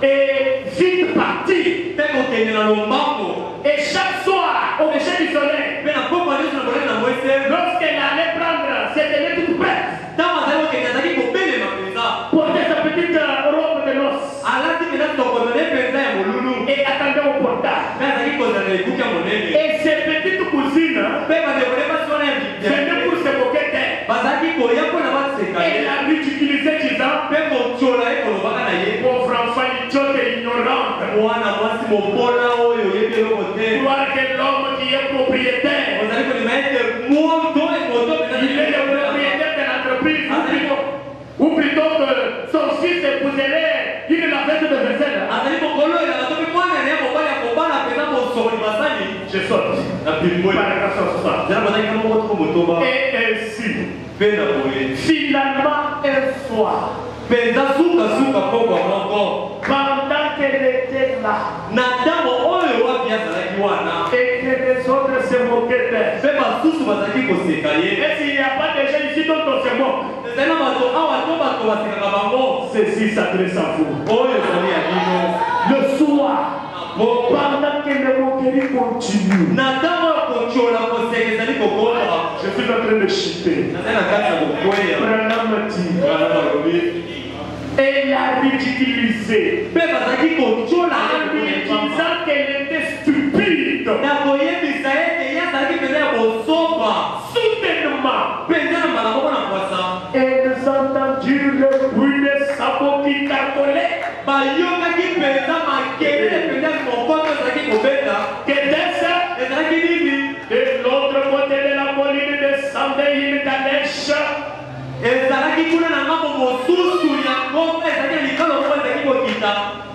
D: et vite partir. Et chaque soir, au coucher du soleil, lorsqu'elle allait prendre cette année toute prête, porter sa petite robe de noces et attendait au portail. Et ces petites cousines venaient pour se moquer d'elle. Et la ridiculisait disant, pauvre enfant idiote et ignorante. Croire que l'homme qui est propriétaire, il est le propriétaire de l'entreprise, ou plutôt que son fils épouserait une lavette de vaisselle. Je saute. Et ainsi, finalement, un soir, pendant qu'elle était là, et que les autres se moquaient d'elle. Et s'il n'y a pas de gens ici dont on se moque, ceci s'adresse à vous. Le soir, pendant que les moqueries continuent, je suis en train de chuter. Et la ridiculiser en lui disant qu'elle était stupide. Soudainement, elles entendirent le bruit des sabots qui carcolaient. De l'autre côté de la colline descendait une calèche.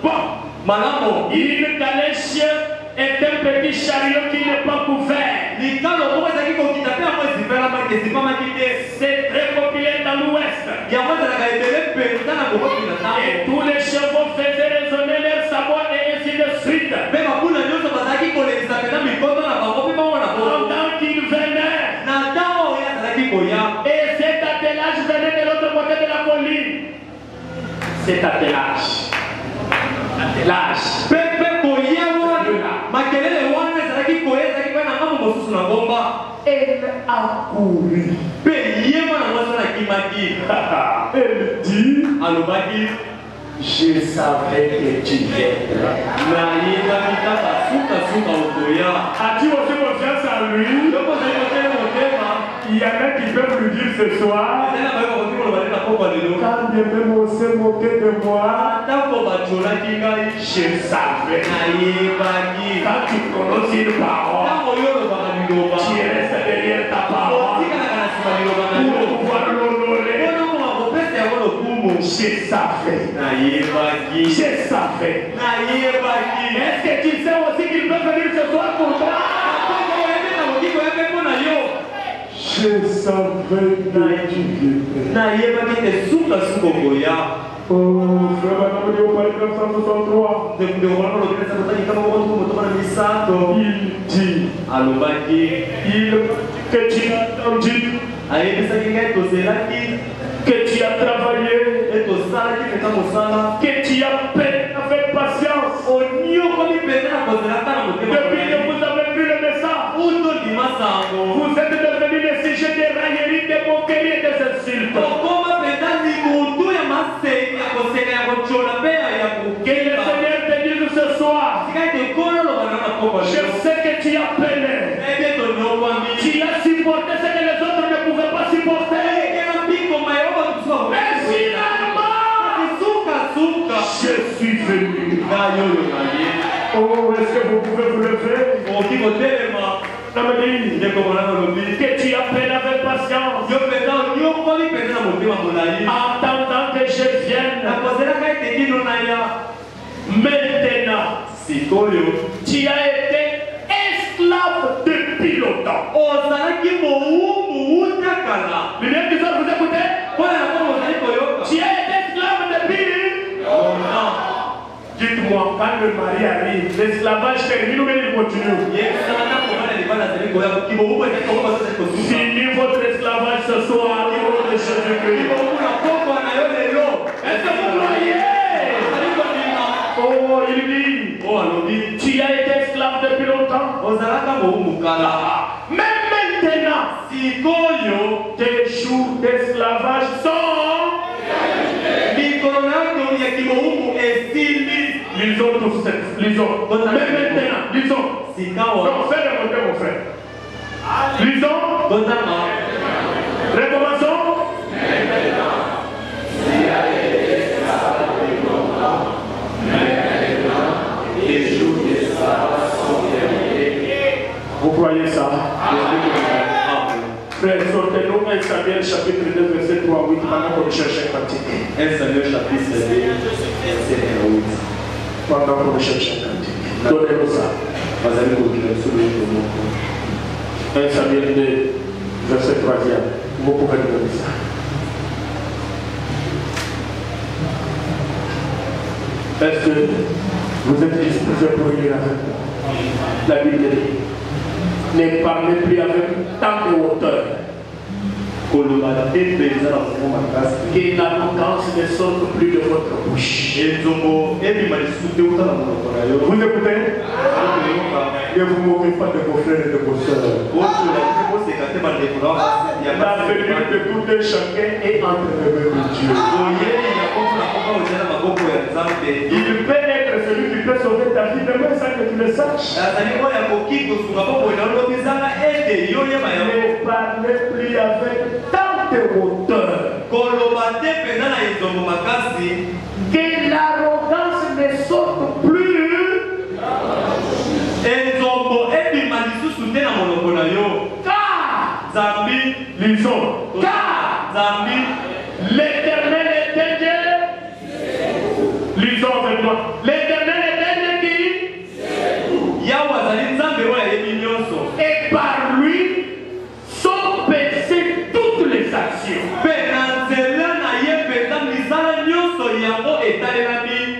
D: Bon, une calèche est un petit chariot qui n'est pas couvert. C'est très populaire dans l'ouest. Et tous les chevaux faisaient résonner leurs sabots et ainsi de suite. Pendant qu'ils venaient, et cet attelage venait de l'autre côté de la colline. Cet attelage. Elle a couru. Elle dit, je savais que tu étais là. As-tu aussi confiance en lui, il y en a qui peuvent lui dire ce soir, quand bien même on s'est moqué de moi, je savais. Quand tu prononces une parole, tu restes derrière ta parole pour pouvoir l'honorer. Je savais. Je savais. Est-ce que tu sais aussi qu'il peut venir ce soir pour toi? Je savais. Oh, frère, madame, on parle comme 163. Il dit que tu as entendu, que tu as travaillé, que tu as fait avec patience. Depuis que vous avez vu le message, vous êtes devenus le sujet de railleries, de moqueries et des insultes. Que le Seigneur te dise ce soir, je sais que tu as peiné, tu as supporté ce que les autres ne pouvaient pas supporter. Mais finalement, je suis venu. Oh, est-ce que vous pouvez vous lever? Que tu as peiné avec patience, attendant que je vienne. Maintenant, tu as été esclave depuis longtemps. Les gens qui sont vous écoutez? Tu as été esclave depuis longtemps. Dites-moi, quand le mari arrive, l'esclavage termine ou bien il continue? Fini votre esclavage ce soir au nom de Jésus-Christ. Est-ce que vous croyez? Oh, il dit, tu as été esclave depuis longtemps. Mais maintenant, tes jours d'esclavage sont... Lisons tous, lisons. Mais maintenant, lisons. Non, fais remonter mon frère. Lisons. Recommençons. Vous croyez ça? Frère, sortez-nous 1 Samuel chapitre 2 verset 3 à 8 pendant qu'on cherche un cantique.
B: 1 Samuel chapitre 2 verset 8.
D: Pendant qu'on cherche un cantique. Donnez-nous ça. 1 Samuel 2 verset 3. Vous pouvez nous donner ça. Est-ce que vous êtes disposés pour lire avec moi? La Bible dit, ne parlez plus avec tant de hauteur, que l'arrogance ne sorte plus de votre bouche. Vous écoutez? Ne vous moquez pas de vos frères et de vos sœurs. La venue de tout un chacun est entre les mains de Dieu. Il peut être celui qui peut sauver ta vie demain sans que tu le saches. Ne parlez plus avec tant de hauteur. Que l'arrogance ne sorte plus. Car, lisons, car l'Éternel est un Dieu. Lisons avec moi. L'Éternel est un Dieu qui? Et par lui sont passées toutes les actions.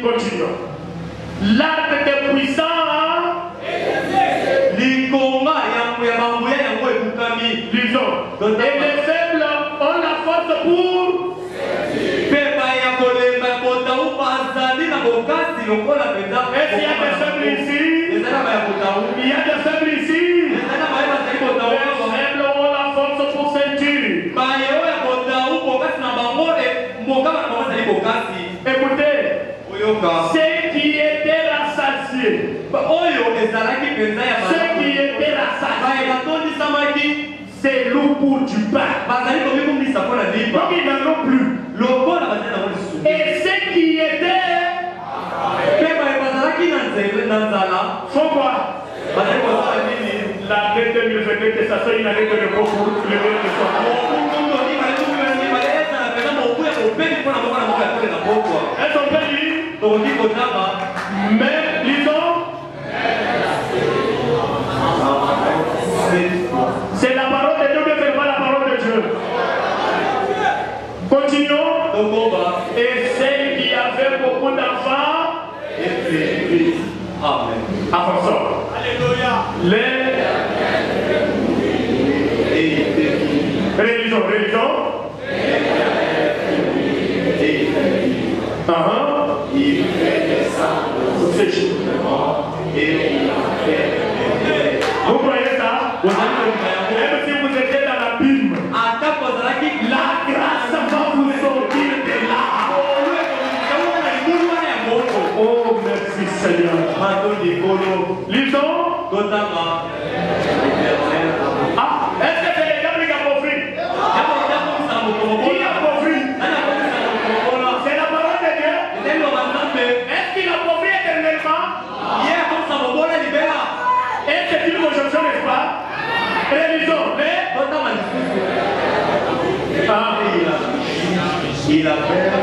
D: Continuons. L'arc des puissants. Lisons. Et les faibles ont la force pour. Est-ce qu'il y a des faibles ici? Il y a des faibles ici. Les faibles ont la force pour ceinture. Écoutez, ceux qui étaient rassasiés, ceux qui étaient c'est lourd pour du pain. Donc ils n'en ont plus. Et ceux qui étaient font quoi? L'année 2022, que ça soit une année de repos pour lever le soir. Elles sont bénies. Mais lisons. C'est la parole de Dieu, mais ce n'est pas la parole de Dieu. Continuons. Et celles qui avaient beaucoup d'enfants. Amen. Avançons. Alléluia. Réalisons. Il fait descendre ses jugements et il a fait. Vous croyez ça? Même si vous étiez dans l'abîme, la grâce va vous sortir de là. Oh, merci Seigneur. Lisons. Est-ce que c'est les diables qui appauvrit? Qui appauvrit? C'est la parole de Dieu. Est-ce qu'il appauvrit éternellement? Et c'est une conjonction, n'est-ce pas? Réalisons. Il a fait